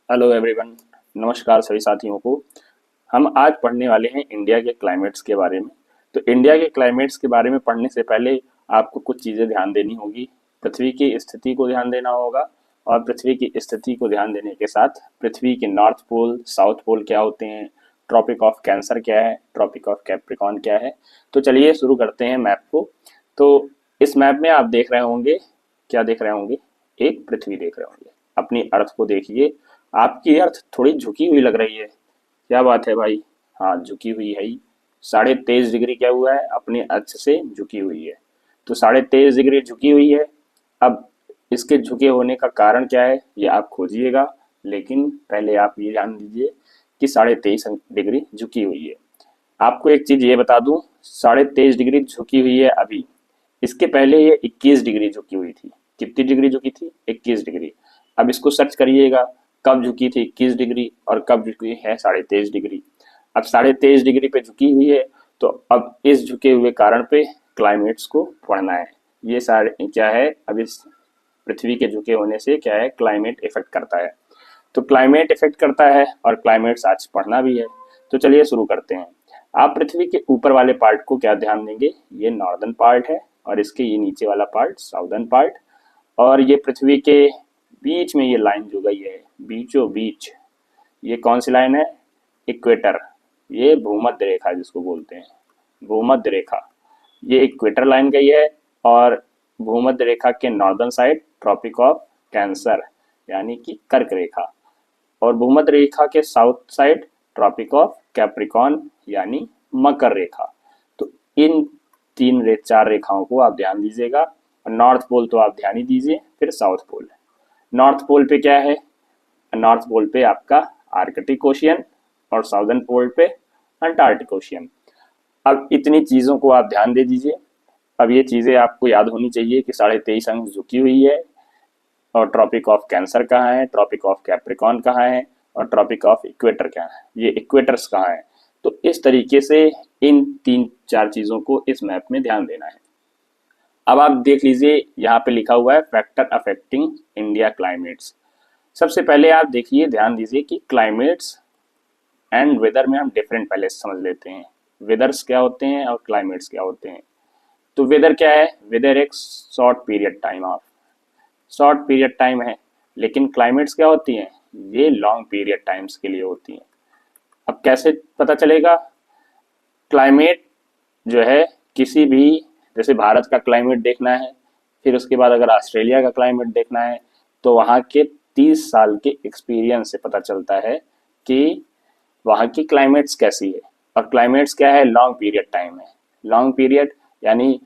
Hello everyone. नमस्कार सभी साथियों को। हम आज पढ़ने वाले हैं इंडिया के क्लाइमेट्स के बारे में। तो इंडिया के क्लाइमेट्स के बारे में पढ़ने से पहले आपको कुछ चीज़ें ध्यान देनी होगी। पृथ्वी की स्थिति को ध्यान देना होगा, और पृथ्वी की स्थिति को ध्यान देने के साथ पृथ्वी के नॉर्थ पोल, साउथ पोल क्या होते हैं, ट्रॉपिक ऑफ कैंसर क्या है, ट्रॉपिक ऑफ कैप्रिकॉर्न क्या है। तो चलिए शुरू करते हैं मैप को। तो इस मैप में आप देख रहे होंगे, क्या देख रहे होंगे? एक पृथ्वी देख रहे होंगे। अपनी अर्थ को देखिए। आपकी अर्थ थोड़ी झुकी हुई लग रही है। क्या बात है भाई? हाँ, झुकी हुई है ही। 23.5 डिग्री क्या हुआ है? अपने अक्ष से झुकी हुई है। तो 23.5 डिग्री झुकी हुई है। अब इसके झुके होने का कारण क्या है ये आप खोजिएगा, लेकिन पहले आप ये जान लीजिए कि 23.5 डिग्री झुकी हुई है। आपको एक चीज ये बता दूं, 23.5 डिग्री झुकी हुई है अभी। इसके पहले ये 21 डिग्री झुकी हुई थी। कितनी डिग्री झुकी थी? 21 डिग्री। अब इसको सर्च करिएगा, कब झुकी थी 21 डिग्री और कब झुकी है 23.5 डिग्री। अब 23.5 डिग्री पे झुकी हुई है, तो अब इस झुके हुए कारण पे क्लाइमेट्स को पढ़ना है। ये सारे क्या है, अब इस पृथ्वी के झुके होने से क्या है, क्लाइमेट इफेक्ट करता है। तो क्लाइमेट इफेक्ट करता है और क्लाइमेट्स आज पढ़ना भी है। तो चलिए शुरू करते हैं। आप पृथ्वी के ऊपर वाले पार्ट को क्या ध्यान देंगे? ये नॉर्दर्न पार्ट है, और इसके ये नीचे वाला पार्ट साउदर्न पार्ट। और ये पृथ्वी के बीच में ये लाइन जो गई है, बीचों बीच, ये कौन सी लाइन है? इक्वेटर। ये भूमध्य रेखा जिसको बोलते हैं, भूमध्य रेखा। ये इक्वेटर लाइन गई है, और भूमध्य रेखा के northern side tropic of cancer यानी कि कर्क रेखा, और भूमध्य रेखा के south side tropic of Capricorn यानी मकर रेखा। तो इन चार रेखाओं को आप ध्यान दीजिएगा। नॉर्थ पोल तो आप ध्यान ही दीजिए, फिर साउथ पोल। नॉर्थ पोल पे क्या है? नॉर्थ पोल पे आपका आर्कटिक ओशियन, और साउदर्न पोल पे अंटार्कटिक ओशियन। अब इतनी चीज़ों को आप ध्यान दे दीजिए। अब ये चीज़ें आपको याद होनी चाहिए कि 23.5 अंश झुकी हुई है, और ट्रॉपिक ऑफ कैंसर कहाँ है, ट्रॉपिक ऑफ कैप्रिकॉर्न कहाँ है, और ट्रॉपिक ऑफ इक्वेटर कहाँ है, ये इक्वेटर्स कहाँ है। तो इस तरीके से इन 3-4 चीज़ों को इस मैप में ध्यान देना है। अब आप देख लीजिए, यहाँ पे लिखा हुआ है फैक्टर अफेक्टिंग इंडिया क्लाइमेट्स। सबसे पहले आप देखिए, ध्यान दीजिए कि क्लाइमेट्स एंड वेदर में हम डिफरेंट पहले समझ लेते हैं। वेदर्स क्या होते हैं और क्लाइमेट्स क्या होते हैं। तो वेदर क्या है? वेदर एक शॉर्ट पीरियड टाइम है। लेकिन क्लाइमेट्स क्या होती हैं? ये लॉन्ग पीरियड टाइम्स के लिए होती हैं। अब कैसे पता चलेगा? क्लाइमेट जो है, किसी भी, जैसे भारत का क्लाइमेट देखना है, फिर उसके बाद अगर ऑस्ट्रेलिया का क्लाइमेट देखना है, तो वहाँ के 30 साल के एक्सपीरियंस से पता चलता है कि वहाँ की क्लाइमेट्स कैसी है। और क्लाइमेट्स क्या है? लॉन्ग पीरियड टाइम है। लॉन्ग पीरियड यानी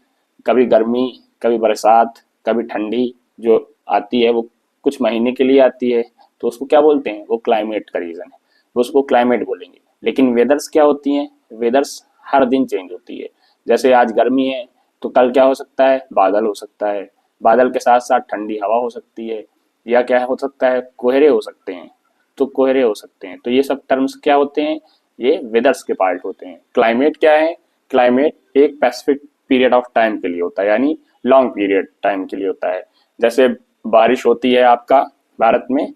कभी गर्मी, कभी बरसात, कभी ठंडी जो आती है, वो कुछ महीने के लिए आती है, तो उसको क्या बोलते हैं? वो क्लाइमेट का रीजन है, वो उसको क्लाइमेट बोलेंगे। लेकिन वेदर्स क्या होती हैं? वेदर्स हर दिन चेंज होती है। जैसे आज गर्मी है, तो कल क्या हो सकता है? बादल हो सकता है। बादल के साथ साथ ठंडी हवा हो सकती है, या क्या हो सकता है? कोहरे हो सकते हैं। तो कोहरे हो सकते हैं। तो ये सब टर्म्स क्या होते हैं? ये वेदर्स के पार्ट होते हैं। क्लाइमेट क्या है? क्लाइमेट एक स्पेसिफिक पीरियड ऑफ टाइम के लिए होता है, यानी लॉन्ग पीरियड टाइम के लिए होता है। जैसे बारिश होती है आपका भारत में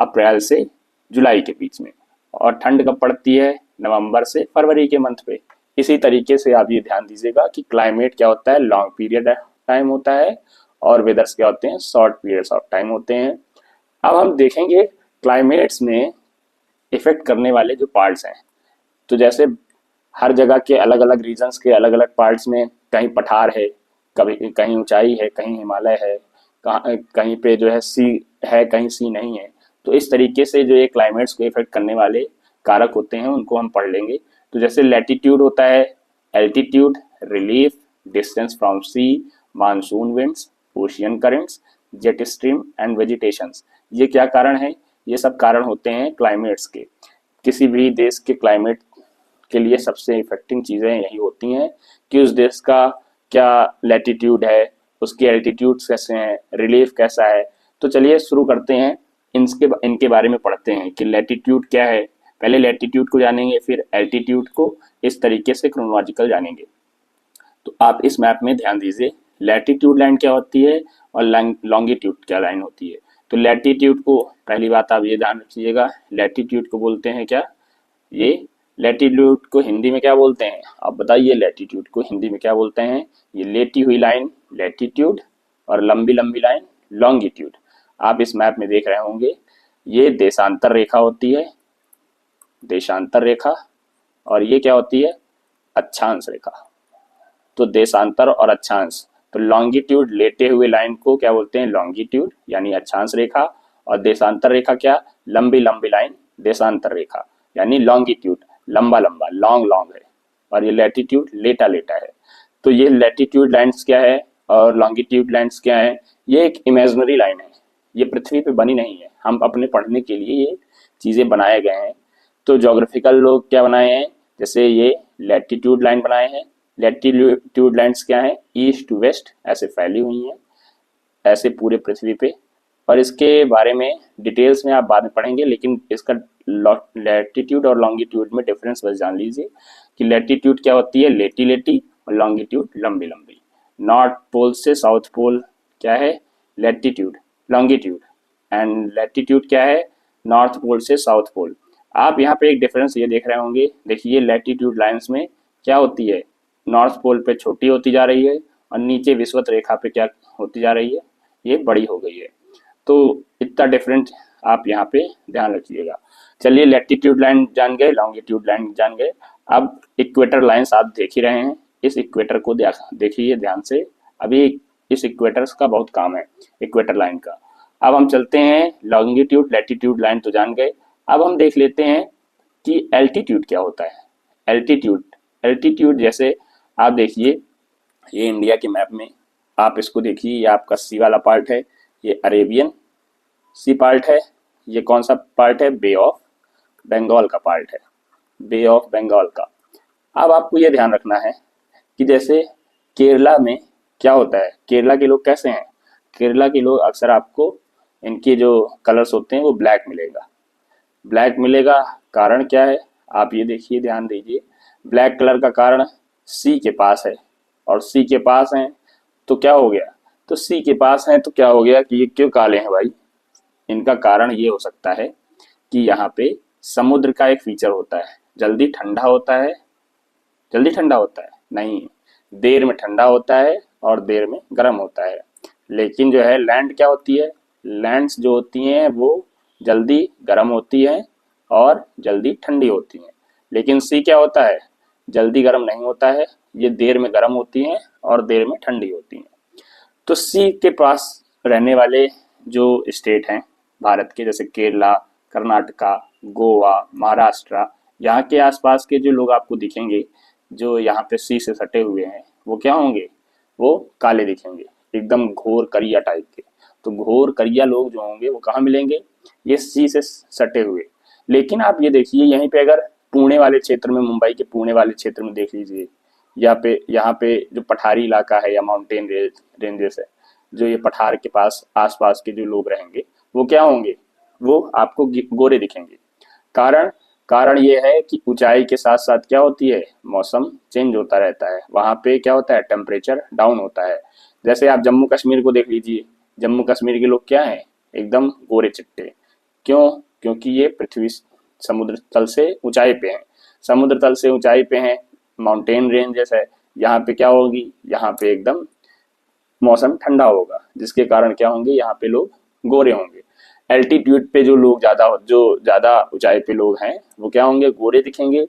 अप्रैल से जुलाई के बीच में, और ठंड कब पड़ती है? नवंबर से फरवरी के मंथ पे। इसी तरीके से आप ये ध्यान दीजिएगा कि क्लाइमेट क्या होता है? लॉन्ग पीरियड टाइम होता है, और वेदर्स क्या होते हैं? शॉर्ट पीरियड्स ऑफ टाइम होते हैं। अब हम देखेंगे क्लाइमेट्स में इफेक्ट करने वाले जो पार्ट्स हैं। तो जैसे हर जगह के अलग अलग रीजन्स के अलग अलग पार्ट्स में, कहीं पठार है, कभी कहीं ऊंचाई है, कहीं हिमालय है, कहीं पे जो है सी है, कहीं सी नहीं है। तो इस तरीके से जो ये क्लाइमेट्स को इफेक्ट करने वाले कारक होते हैं, उनको हम पढ़ लेंगे। तो जैसे लैटिट्यूड होता है, altitude, relief, distance from sea, monsoon winds, ocean currents, jet stream and vegetations. ये क्या कारण है? ये सब कारण होते हैं क्लाइमेट्स के। किसी भी देश के क्लाइमेट के लिए सबसे इफेक्टिंग चीज़ें यही होती हैं कि उस देश का क्या लैटिट्यूड है, उसकी एल्टीट्यूड कैसे हैं, रिलीफ कैसा है। तो चलिए शुरू करते हैं, इनके बारे में पढ़ते हैं कि लैटिट्यूड क्या है। पहले लैटिट्यूड को जानेंगे, फिर एल्टीट्यूड को, इस तरीके से क्रोनोलॉजिकल जानेंगे। तो आप इस मैप में ध्यान दीजिए, लैटिट्यूड लाइन क्या होती है और लॉन्गिट्यूड क्या लाइन होती है। तो लैटिट्यूड को, पहली बात आप ये ध्यान रखिएगा, लैटिट्यूड को बोलते हैं क्या, ये लैटिट्यूड को हिंदी में क्या बोलते हैं, आप बताइए लैटिट्यूड को हिंदी में क्या बोलते हैं। ये लेटी हुई लाइन लैटिट्यूड और लंबी लंबी लाइन लॉन्गिट्यूड। आप इस मैप में देख रहे होंगे, ये देशांतर रेखा होती है, देशांतर रेखा, और ये क्या होती है, अक्षांश रेखा। तो देशांतर और अक्षांश, तो लॉन्गिट्यूड लेटे हुए लाइन को क्या बोलते हैं, लॉन्गिट्यूड यानी अक्षांश रेखा, और देशांतर रेखा क्या, लंबी लंबी लाइन देशांतर रेखा यानी लॉन्गिट्यूड, लंबा लंबा लॉन्ग लॉन्ग है, और ये लैटिट्यूड लेटा लेटा है। तो ये लैटिट्यूड लाइन्स क्या है और लॉन्गिट्यूड लाइन्स क्या है, ये एक इमेजिनरी लाइन है, ये पृथ्वी पे बनी नहीं है, हम अपने पढ़ने के लिए ये चीज़ें बनाए गए हैं। तो जोग्राफिकल लोग क्या बनाए हैं, जैसे ये लैटिट्यूड लाइन बनाए हैं। लैटिट्यूड लाइन्स क्या है, ईस्ट टू वेस्ट ऐसे फैली हुई हैं, ऐसे पूरे पृथ्वी पे, और इसके बारे में डिटेल्स में आप बाद में पढ़ेंगे, लेकिन इसका लैटिट्यूड और लॉन्गिट्यूड में डिफरेंस बस जान लीजिए कि लैटिट्यूड क्या होती है, लेटी लेटी, और लॉन्गिट्यूड लंबी लंबी। नॉर्थ पोल से साउथ पोल क्या है, लैटिट्यूड, लॉन्गिट्यूड, एंड लैटिट्यूड क्या है, नॉर्थ पोल से साउथ पोल। आप यहाँ पे एक डिफरेंस ये देख रहे होंगे, देखिए लैटिट्यूड लाइंस में क्या होती है, नॉर्थ पोल पे छोटी होती जा रही है, और नीचे विषुवत रेखा पे क्या होती जा रही है, ये बड़ी हो गई है। तो इतना डिफरेंट आप यहाँ पे ध्यान रखिएगा। चलिए लैटिट्यूड लाइन जान गए, लॉन्गिट्यूड लाइन जान गए, अब इक्वेटर लाइंस आप देख ही रहे हैं, इस इक्वेटर को देखिए ध्यान से, अभी इस इक्वेटर्स का बहुत काम है, इक्वेटर लाइन का। अब हम चलते हैं, लॉन्गिट्यूड लैटिट्यूड लाइन तो जान गए, अब हम देख लेते हैं कि एल्टीट्यूड क्या होता है। एल्टीट्यूड, एल्टीट्यूड जैसे आप देखिए, ये इंडिया के मैप में आप इसको देखिए, ये आपका सी वाला पार्ट है, ये अरेबियन सी पार्ट है, ये कौन सा पार्ट है, बे ऑफ बंगाल का पार्ट है, बे ऑफ बंगाल का। अब आपको ये ध्यान रखना है कि जैसे केरला में क्या होता है, केरला के लोग कैसे हैं, केरला के लोग अक्सर आपको इनके जो कलर्स होते हैं वो ब्लैक मिलेगा, ब्लैक मिलेगा। कारण क्या है, आप ये देखिए, ध्यान दीजिए, ब्लैक कलर का कारण सी के पास है, और सी के पास हैं तो क्या हो गया, तो सी के पास हैं तो क्या हो गया कि ये क्यों काले हैं भाई, इनका कारण ये हो सकता है कि यहाँ पे समुद्र का एक फीचर होता है, जल्दी ठंडा होता है, जल्दी ठंडा होता है नहीं, देर में ठंडा होता है और देर में गर्म होता है। लेकिन जो है लैंड क्या होती है, लैंड्स जो होती हैं वो जल्दी गर्म होती हैं और जल्दी ठंडी होती हैं। लेकिन सी क्या होता है, जल्दी गर्म नहीं होता है, ये देर में गर्म होती हैं और देर में ठंडी होती हैं। तो सी के पास रहने वाले जो स्टेट हैं भारत के, जैसे केरला, कर्नाटका, गोवा, महाराष्ट्र, यहाँ के आसपास के जो लोग आपको दिखेंगे जो यहाँ पे सी से सटे हुए हैं, वो क्या होंगे, वो काले दिखेंगे, एकदम घोर करिया टाइप के। तो घोर करिया लोग जो होंगे वो कहाँ मिलेंगे, ये सी से सटे हुए। लेकिन आप ये देखिए, यहीं पे अगर पुणे वाले क्षेत्र में, मुंबई के पुणे वाले क्षेत्र में देख लीजिए, यहाँ पे जो पठारी इलाका है या माउंटेन रेंजेस है, जो ये पठार के पास आसपास के जो लोग रहेंगे वो क्या होंगे, वो आपको गोरे दिखेंगे। कारण ये है कि ऊंचाई के साथ साथ क्या होती है, मौसम चेंज होता रहता है, वहाँ पे क्या होता है, टेम्परेचर डाउन होता है। जैसे आप जम्मू कश्मीर को देख लीजिए, जम्मू कश्मीर के लोग क्या हैं, एकदम गोरे चिट्टे। क्यों, क्योंकि ये पृथ्वी समुद्र तल से ऊंचाई पे हैं, समुद्र तल से ऊंचाई पे हैं, माउंटेन रेंजेस है, यहाँ पे क्या होगी, यहाँ पे एकदम मौसम ठंडा होगा, जिसके कारण क्या होंगे, यहाँ पे लोग गोरे होंगे। एल्टीट्यूड पे जो लोग ज्यादा ऊंचाई पे लोग हैं वो क्या होंगे, गोरे दिखेंगे।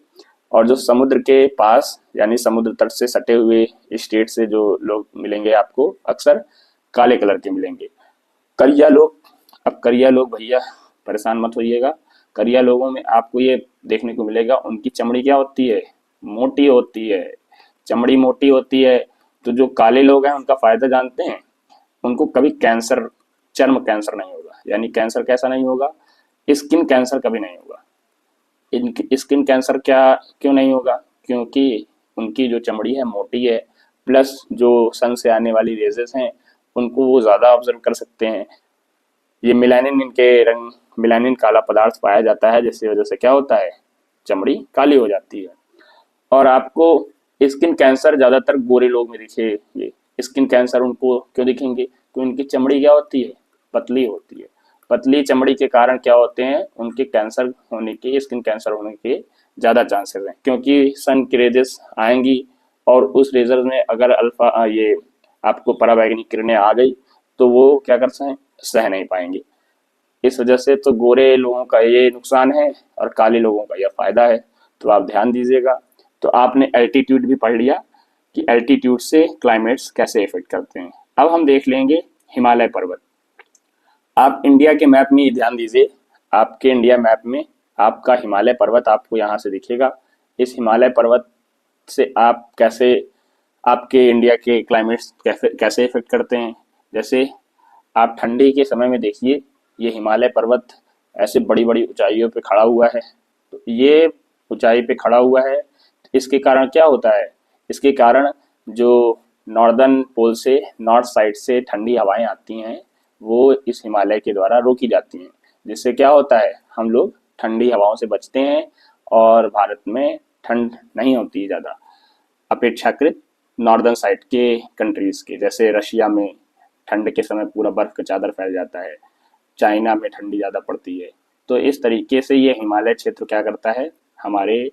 और जो समुद्र के पास यानी समुद्र तट से सटे हुए स्टेट से जो लोग मिलेंगे आपको अक्सर काले कलर के मिलेंगे। करिया लोग, अब करिया लोग भैया परेशान मत होइएगा, करिया लोगों में आपको ये देखने को मिलेगा, उनकी चमड़ी क्या होती है, मोटी होती है, चमड़ी मोटी होती है। तो जो काले लोग हैं उनका फायदा जानते हैं, उनको कभी कैंसर, चर्म कैंसर नहीं होगा। यानी कैंसर कैसा नहीं होगा, स्किन कैंसर कभी नहीं होगा। स्किन कैंसर क्या क्यों नहीं होगा, क्योंकि उनकी जो चमड़ी है मोटी है, प्लस जो सन से आने वाली रेजेस हैं उनको वो ज़्यादा ऑब्जर्व कर सकते हैं। ये मिलानिन, इनके रंग मिलानिन काला पदार्थ पाया जाता है, जिसकी वजह से क्या होता है, चमड़ी काली हो जाती है। और आपको स्किन कैंसर ज़्यादातर गोरे लोग में दिखे, ये स्किन कैंसर उनको क्यों दिखेंगे, क्योंकि उनकी चमड़ी क्या होती है, पतली होती है। पतली चमड़ी के कारण क्या होते हैं, उनके कैंसर होने के, स्किन कैंसर होने के ज़्यादा चांसेस हैं, क्योंकि सन की रेजेस आएंगी और उस रेजर में अगर अल्फा ये आपको पराबैंगनी किरणें आ गई तो वो क्या कर सह नहीं पाएंगे। इस वजह से तो गोरे लोगों का ये नुकसान है और काले लोगों का यह फायदा है। तो आप ध्यान दीजिएगा। तो आपने एल्टीट्यूड भी पढ़ लिया कि एल्टीट्यूड से क्लाइमेट्स कैसे इफेक्ट करते हैं। अब हम देख लेंगे हिमालय पर्वत। आप इंडिया के मैप में ध्यान दीजिए, आपके इंडिया मैप में आपका हिमालय पर्वत आपको यहाँ से दिखेगा। इस हिमालय पर्वत से आप कैसे, आपके इंडिया के क्लाइमेट्स कैसे कैसे इफेक्ट करते हैं। जैसे आप ठंडी के समय में देखिए, ये हिमालय पर्वत ऐसे बड़ी बड़ी ऊंचाइयों पे खड़ा हुआ है। तो ये ऊंचाई पे खड़ा हुआ है, इसके कारण क्या होता है, इसके कारण जो नॉर्दर्न पोल से, नॉर्थ साइड से ठंडी हवाएं आती हैं वो इस हिमालय के द्वारा रोकी जाती हैं, जिससे क्या होता है, हम लोग ठंडी हवाओं से बचते हैं और भारत में ठंड नहीं होती ज़्यादा अपेक्षाकृत नॉर्दर्न साइड के कंट्रीज़ के। जैसे रशिया में ठंड के समय पूरा बर्फ का चादर फैल जाता है, चाइना में ठंडी ज़्यादा पड़ती है। तो इस तरीके से ये हिमालय क्षेत्र क्या करता है, हमारे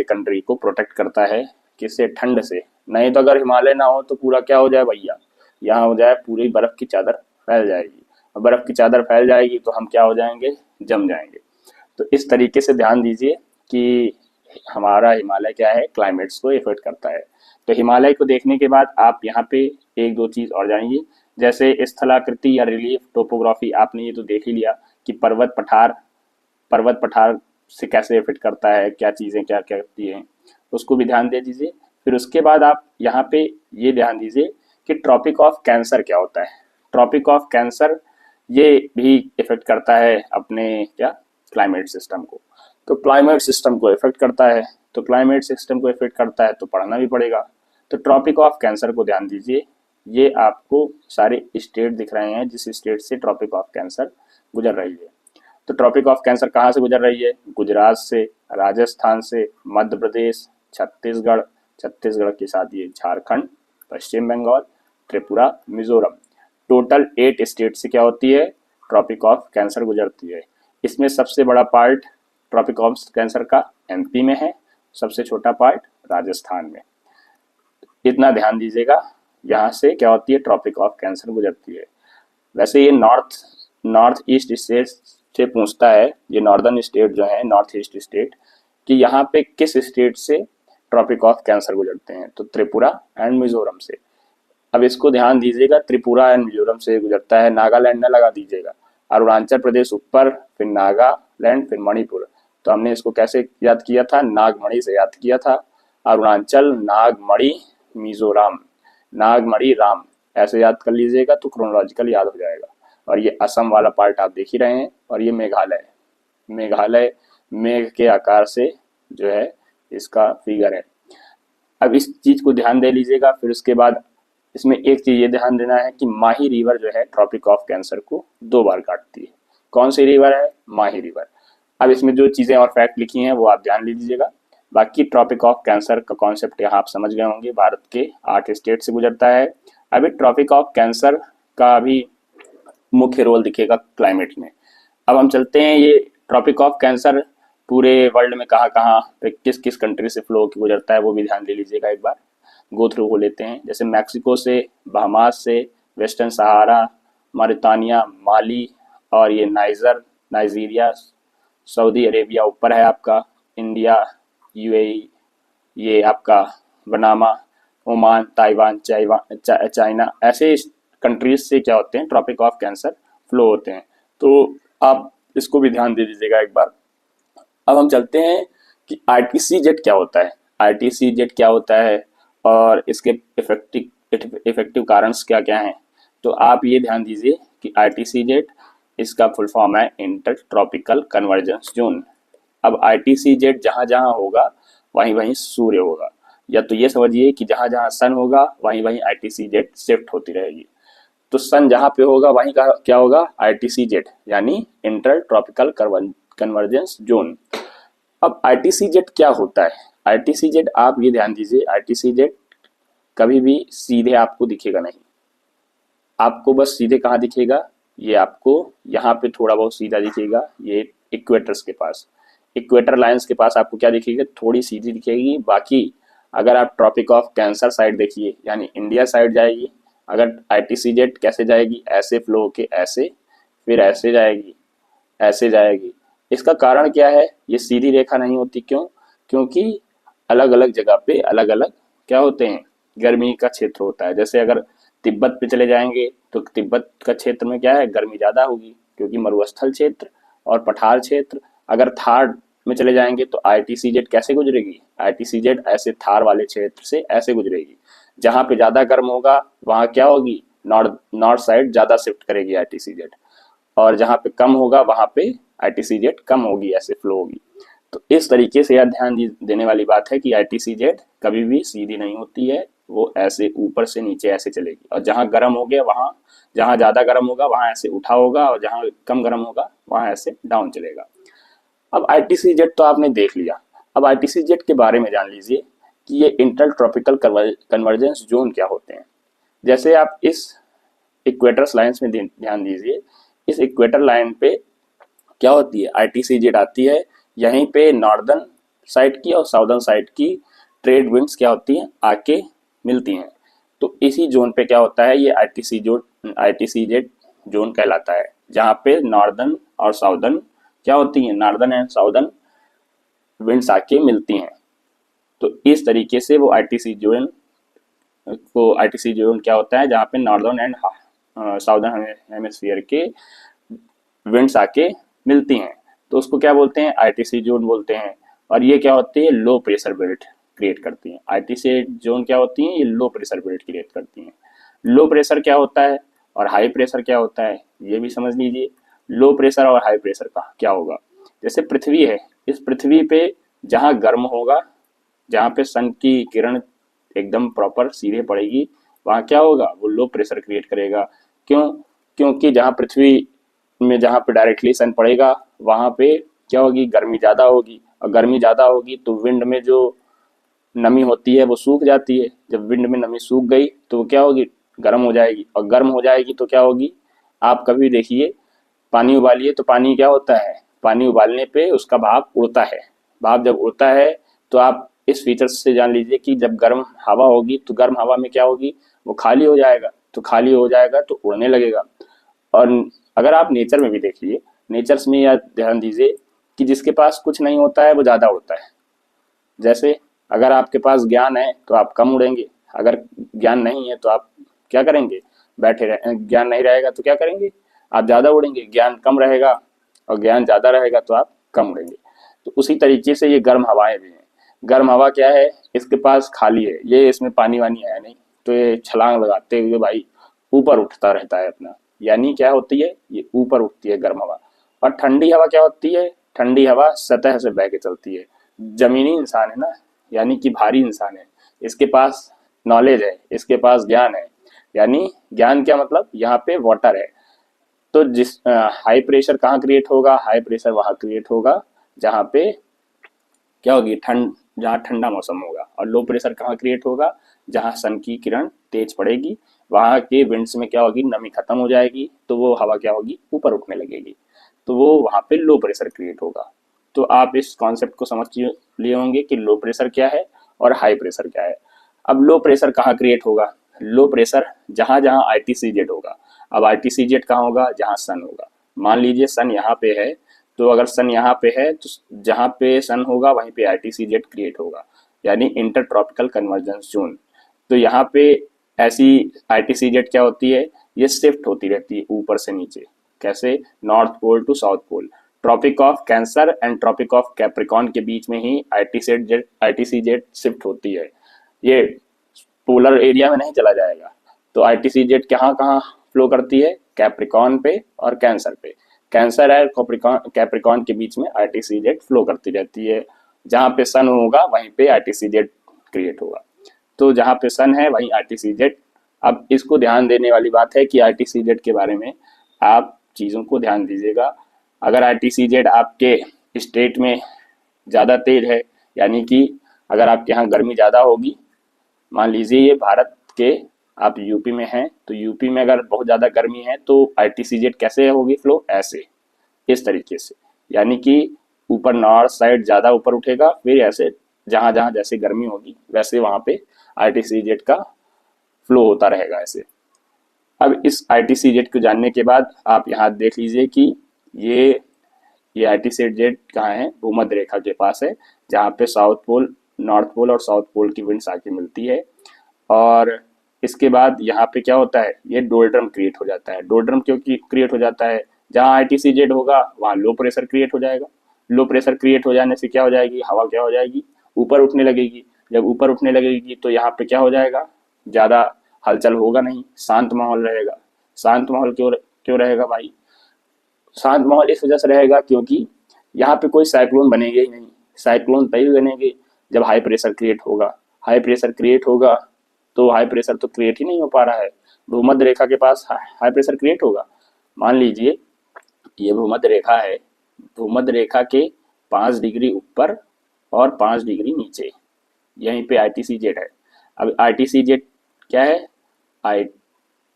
कंट्री को प्रोटेक्ट करता है, किससे, ठंड से। नहीं तो अगर हिमालय ना हो तो पूरा क्या हो जाए भैया, यहाँ हो जाए पूरी बर्फ की चादर फैल जाएगी, और बर्फ की चादर फैल जाएगी तो हम क्या हो जाएंगे, जम जाएंगे। तो इस तरीके से ध्यान दीजिए कि हमारा हिमालय क्या है, क्लाइमेट्स को इफेक्ट करता है। तो हिमालय को देखने के बाद आप यहाँ पे एक दो चीज और जानिए, जैसे स्थलाकृति या रिलीफ टोपोग्राफी। आपने ये तो देख ही लिया कि पर्वत पठार से कैसे इफेक्ट करता है, क्या चीजें क्या क्या करती हैं, उसको भी ध्यान दे दीजिए। फिर उसके बाद आप यहाँ पे ये ध्यान दीजिए कि ट्रॉपिक ऑफ कैंसर क्या होता है। ट्रॉपिक ऑफ कैंसर ये भी इफेक्ट करता है अपने क्या, क्लाइमेट सिस्टम को। तो क्लाइमेट सिस्टम को इफेक्ट करता है, तो क्लाइमेट सिस्टम को इफेक्ट करता है तो पढ़ना भी पड़ेगा। तो ट्रॉपिक ऑफ कैंसर को ध्यान दीजिए, ये आपको सारे स्टेट दिख रहे हैं जिस स्टेट से ट्रॉपिक ऑफ कैंसर गुजर रही है। तो ट्रॉपिक ऑफ कैंसर कहाँ से गुजर रही है, गुजरात से, राजस्थान से, मध्य प्रदेश, छत्तीसगढ़, छत्तीसगढ़ के साथ ये झारखंड, पश्चिम बंगाल, त्रिपुरा, मिजोरम, टोटल 8 स्टेट से क्या होती है, ट्रॉपिक ऑफ कैंसर गुजरती है। इसमें सबसे बड़ा पार्ट ट्रॉपिक ऑफ कैंसर का एमपी में है, सबसे छोटा पार्ट राजस्थान में। इतना ध्यान दीजिएगा, यहाँ से क्या होती है, ट्रॉपिक ऑफ कैंसर गुजरती है। वैसे ये नॉर्थ ईस्ट स्टेट से पूछता है, ये नॉर्दर्न स्टेट जो है, नॉर्थ ईस्ट स्टेट, कि यहाँ पे किस स्टेट से ट्रॉपिक ऑफ कैंसर गुजरते हैं, तो त्रिपुरा एंड मिजोरम से। अब इसको ध्यान दीजिएगा, त्रिपुरा एंड मिजोरम से गुजरता है, नागालैंड न लगा दीजिएगा। अरुणाचल प्रदेश ऊपर, फिर नागालैंड, फिर मणिपुर। तो हमने इसको कैसे याद किया था, नागमणि से याद किया था। अरुणाचल, नागमणि, मिजोरम, नागमणि, राम, ऐसे याद कर लीजिएगा तो क्रोनोलॉजिकल याद हो जाएगा। और ये असम वाला पार्ट आप देख ही रहे हैं, और ये मेघालय मेघ के आकार से जो है इसका फिगर है। अब इस चीज को ध्यान दे लीजिएगा। फिर उसके बाद इसमें एक चीज ये ध्यान देना है कि माही रिवर जो है ट्रॉपिक ऑफ कैंसर को 2 बार काटती है। कौन सी रिवर है, माही रिवर। अब इसमें जो चीजें और फैक्ट लिखी हैं वो आप ध्यान लीजिएगा। बाकी ट्रॉपिक ऑफ कैंसर का कॉन्सेप्ट यहाँ आप समझ गए होंगे, भारत के 8 स्टेट से गुजरता है। अभी ट्रॉपिक ऑफ कैंसर का भी मुख्य रोल दिखेगा क्लाइमेट में। अब हम चलते हैं, ये ट्रॉपिक ऑफ कैंसर पूरे वर्ल्ड में कहाँ कहाँ पे किस किस कंट्री से फ्लो होकर गुजरता है वो भी ध्यान दे लीजिएगा। एक बार गो थ्रू हो लेते हैं। जैसे मैक्सिको से, बहामास से, वेस्टर्न सहारा, मॉरिटानिया, माली, और ये नाइजीरिया, सऊदी अरेबिया ऊपर है आपका, इंडिया, यूएई, ये आपका बनामा, ओमान, ताइवान, चाइना, ऐसे कंट्रीज से क्या होते हैं, ट्रॉपिक ऑफ कैंसर फ्लो होते हैं। तो आप इसको भी ध्यान दे दीजिएगा एक बार। अब हम चलते हैं कि आरटीसी-जेट क्या होता है। आरटीसी-जेट क्या होता है और इसके इफेक्टिव कारण क्या क्या हैं। तो आप ये ध्यान दीजिए कि आरटीसी-जेट, इसका फुल फॉर्म है इंटर ट्रॉपिकल कन्वर्जेंस जोन। अब आरटीसी-जेट जहाँ जहाँ होगा वहीं वहीं सूर्य होगा, या तो ये समझिए कि जहाँ जहाँ सन होगा वहीं वहीं आरटीसी-जेट शिफ्ट होती रहेगी। तो सन जहाँ पे होगा वहीं का क्या होगा, आरटीसी-जेट, यानी इंटर ट्रॉपिकल कन्वर्जेंस जोन। अब आरटीसी-जेट क्या होता है, आरटीसी-जेट आप ये ध्यान दीजिए, आरटीसी-जेट कभी भी सीधे आपको दिखेगा नहीं। आपको बस सीधे कहाँ दिखेगा, ये आपको यहाँ पे थोड़ा बहुत सीधा दिखेगा, ये इक्वेटर्स के पास, इक्वेटर लाइंस के पास आपको क्या दिखेगा, थोड़ी सीधी दिखेगी। बाकी अगर आप ट्रॉपिक ऑफ कैंसर साइड देखिए, यानी इंडिया साइड जाएगी, अगर ITCZ कैसे जाएगी, ऐसे फ्लो होके ऐसे, फिर ऐसे जाएगी, ऐसे जाएगी। इसका कारण क्या है, ये सीधी रेखा नहीं होती, क्यों? क्योंकि अलग अलग जगह पे अलग अलग क्या होते हैं, गर्मी का क्षेत्र होता है। जैसे अगर तिब्बत पे चले जाएंगे तो तिब्बत का क्षेत्र में क्या है, गर्मी ज़्यादा होगी, क्योंकि मरुस्थल क्षेत्र और पठार क्षेत्र। अगर थार में चले जाएंगे तो ITCZ कैसे गुजरेगी, ITCZ ऐसे थार वाले क्षेत्र से ऐसे गुजरेगी। जहाँ पे ज़्यादा गर्म होगा वहाँ क्या होगी, नॉर्थ साइड ज़्यादा शिफ्ट करेगी ITCZ, और जहाँ पे कम होगा वहाँ पे ITCZ कम होगी, ऐसे फ्लो होगी। तो इस तरीके से यह ध्यान देने वाली बात है कि ITCZ कभी भी सीधी नहीं होती है, वो ऐसे ऊपर से नीचे ऐसे चलेगी। और जहाँ गर्म हो गया वहाँ, जहाँ ज़्यादा गर्म होगा वहाँ ऐसे उठा होगा, और जहाँ कम गर्म होगा वहाँ ऐसे डाउन चलेगा। अब ITCZ तो आपने देख लिया, अब ITCZ के बारे में जान लीजिए कि ये इंटर ट्रॉपिकल कन्वर्जेंस जोन क्या होते हैं। जैसे आप इस इक्वेटर्स लाइन्स में ध्यान दीजिए, इस इक्वेटर लाइन पे क्या होती है, ITCZ आती है। यहीं पे नॉर्दर्न साइड की और साउदर्न साइड की ट्रेड विंड्स क्या होती हैं, आके मिलती हैं। तो इसी जोन पे क्या होता है, ये ITCZ जोन कहलाता है, जहाँ पे नॉर्दर्न और साउदर्न क्या होती हैं, नॉर्दर्न एंड साउदर्न विंड्स आके मिलती हैं। तो इस तरीके से वो ITC जोन क्या होता है, जहाँ पे नॉर्दर्न एंड साउदर्न हेमिस्फीयर के विंड्स आके मिलती हैं, तो उसको क्या बोलते हैं, ITC जोन बोलते हैं। और ये क्या होती है, लो प्रेशर बेल्ट क्रिएट करती हैं। ITC जोन क्या होती हैं, ये लो प्रेशर बेल्ट क्रिएट करती हैं। लो प्रेशर क्या होता है और हाई प्रेशर क्या होता है, ये भी समझ लीजिए। लो प्रेशर और हाई प्रेशर का क्या होगा, जैसे पृथ्वी है, इस पृथ्वी पे जहाँ गर्म होगा, जहाँ पे सन की किरण एकदम प्रॉपर सीधे पड़ेगी, वहाँ क्या होगा, वो लो प्रेशर क्रिएट करेगा। क्यों? क्योंकि जहाँ पृथ्वी में जहाँ पे डायरेक्टली सन पड़ेगा वहाँ पे क्या होगी, गर्मी ज़्यादा होगी, और गर्मी ज़्यादा होगी तो विंड में जो नमी होती है वो सूख जाती है। जब विंड में नमी सूख गई तो वो क्या होगी, गर्म हो जाएगी, और गर्म हो जाएगी तो क्या होगी, आप कभी देखिए पानी उबालिए तो पानी क्या होता है, पानी उबालने पे उसका भाप उड़ता है। भाप जब उड़ता है तो आप इस फीचर से जान लीजिए कि जब गर्म हवा होगी तो गर्म हवा में क्या होगी, वो खाली हो जाएगा, तो खाली हो जाएगा तो उड़ने लगेगा। और अगर आप नेचर में भी देखिए, नेचर्स में यह ध्यान दीजिए कि जिसके पास कुछ नहीं होता है वो ज़्यादा उड़ता है। जैसे अगर आपके पास ज्ञान है तो आप कम उड़ेंगे, अगर ज्ञान नहीं है तो आप क्या करेंगे, बैठे रहे। ज्ञान नहीं रहेगा तो क्या करेंगे, आप ज़्यादा उड़ेंगे। ज्ञान कम रहेगा और ज्ञान ज़्यादा रहेगा तो आप कम उड़ेंगे। तो उसी तरीके से ये गर्म हवाएं भी हैं। गर्म हवा क्या है, इसके पास खाली है, ये इसमें पानी वानी है नहीं, तो ये छलांग लगाते हुए भाई ऊपर उठता रहता है अपना, यानी क्या होती है, ये ऊपर उठती है गर्म हवा। और ठंडी हवा क्या होती है, ठंडी हवा सतह से बह के चलती है। जमीनी इंसान है ना, यानी कि भारी इंसान है, इसके पास नॉलेज है, इसके पास ज्ञान है। यानी ज्ञान क्या मतलब, यहाँ पे वाटर है, तो जिस हाई प्रेशर कहाँ क्रिएट होगा, हाई प्रेशर वहाँ क्रिएट होगा जहाँ पे क्या होगी, ठंड, जहाँ ठंडा मौसम होगा। और लो प्रेशर कहाँ क्रिएट होगा, जहाँ सन की किरण तेज पड़ेगी, वहाँ के विंड्स में क्या होगी, नमी खत्म हो जाएगी, तो वो हवा क्या होगी, ऊपर उठने लगेगी, तो वो वहाँ पे लो प्रेशर क्रिएट होगा। तो आप इस कॉन्सेप्ट को समझ लिए होंगे कि लो प्रेशर क्या है और हाई प्रेशर क्या है। अब लो प्रेशर कहाँ क्रिएट होगा, लो प्रेशर जहाँ जहाँ ITCZ होगा। अब ITCZ कहाँ होगा, जहाँ सन होगा। मान लीजिए सन यहाँ पे है, तो अगर सन यहाँ पे है तो जहाँ पे सन होगा वहीं पे ITCZ क्रिएट होगा, यानी इंटर ट्रॉपिकल कन्वर्जेंस जोन। तो यहाँ पे ऐसी ITCZ क्या होती है, ये शिफ्ट होती रहती है ऊपर से नीचे। कैसे, north pole to south pole. Tropic of cancer and tropic of Capricorn के बीच में ही ITCZ शिफ्ट होती है। ये पोलर एरिया में नहीं चला जाएगा। तो ITCZ कहाँ कहाँ फ्लो करती है, कैप्रिकॉन पे और कैंसर पे। कैंसर और कैप्रिकॉन के बीच में ITCZ फ्लो करती रहती है। जहाँ पे सन होगा वहीं पे ITCZ क्रिएट होगा। तो जहाँ पे सन है वहीं ITCZ। अब इसको ध्यान देने वाली बात है कि ITCZ के बारे में आप चीज़ों को ध्यान दीजिएगा। अगर ITCZ आपके स्टेट में ज़्यादा तेज है, यानी कि अगर आपके यहाँ गर्मी ज़्यादा होगी, मान लीजिए ये भारत के आप यूपी में हैं तो यूपी में अगर बहुत ज़्यादा गर्मी है तो ITCZ कैसे होगी फ्लो, ऐसे, इस तरीके से, यानी कि ऊपर नॉर्थ साइड ज़्यादा ऊपर उठेगा, फिर ऐसे जहाँ जहाँ जैसे गर्मी होगी वैसे वहाँ पे ITCZ का फ्लो होता रहेगा ऐसे। अब इस ITCZ को जानने के बाद आप यहाँ देख लीजिए कि ये ये ITCZ कहाँ है, भूमध्य रेखा के पास है, जहाँ पे साउथ पोल, नॉर्थ पोल और साउथ पोल की विंड्स आके मिलती है। और इसके बाद यहाँ पे क्या होता है, ये डोल्ड्रम क्रिएट हो जाता है। डोल्ड्रम क्यों क्रिएट हो जाता है, जहाँ ITCZ होगा वहाँ लो प्रेशर क्रिएट हो जाएगा। लो प्रेशर क्रिएट हो जाने से क्या हो जाएगी, हवा क्या हो जाएगी, ऊपर उठने लगेगी। जब ऊपर उठने लगेगी तो यहाँ पे क्या हो जाएगा, ज़्यादा हलचल होगा नहीं, शांत माहौल रहेगा। शांत माहौल क्यों क्यों रहेगा भाई, शांत माहौल इस वजह से रहेगा क्योंकि यहाँ पे कोई साइक्लोन बनेंगे ही नहीं। साइक्लोन तभी बनेंगे जब हाई प्रेशर क्रिएट होगा। हाई प्रेशर क्रिएट होगा तो हाई प्रेशर तो क्रिएट ही नहीं हो पा रहा है, भूमध्य रेखा के पास हाई प्रेशर क्रिएट होगा। मान लीजिए ये भूमध्य रेखा है, भूमध्य रेखा के 5 डिग्री ऊपर और 5 डिग्री नीचे यहीं पे ITCZ है। अब ITCZ क्या है, आई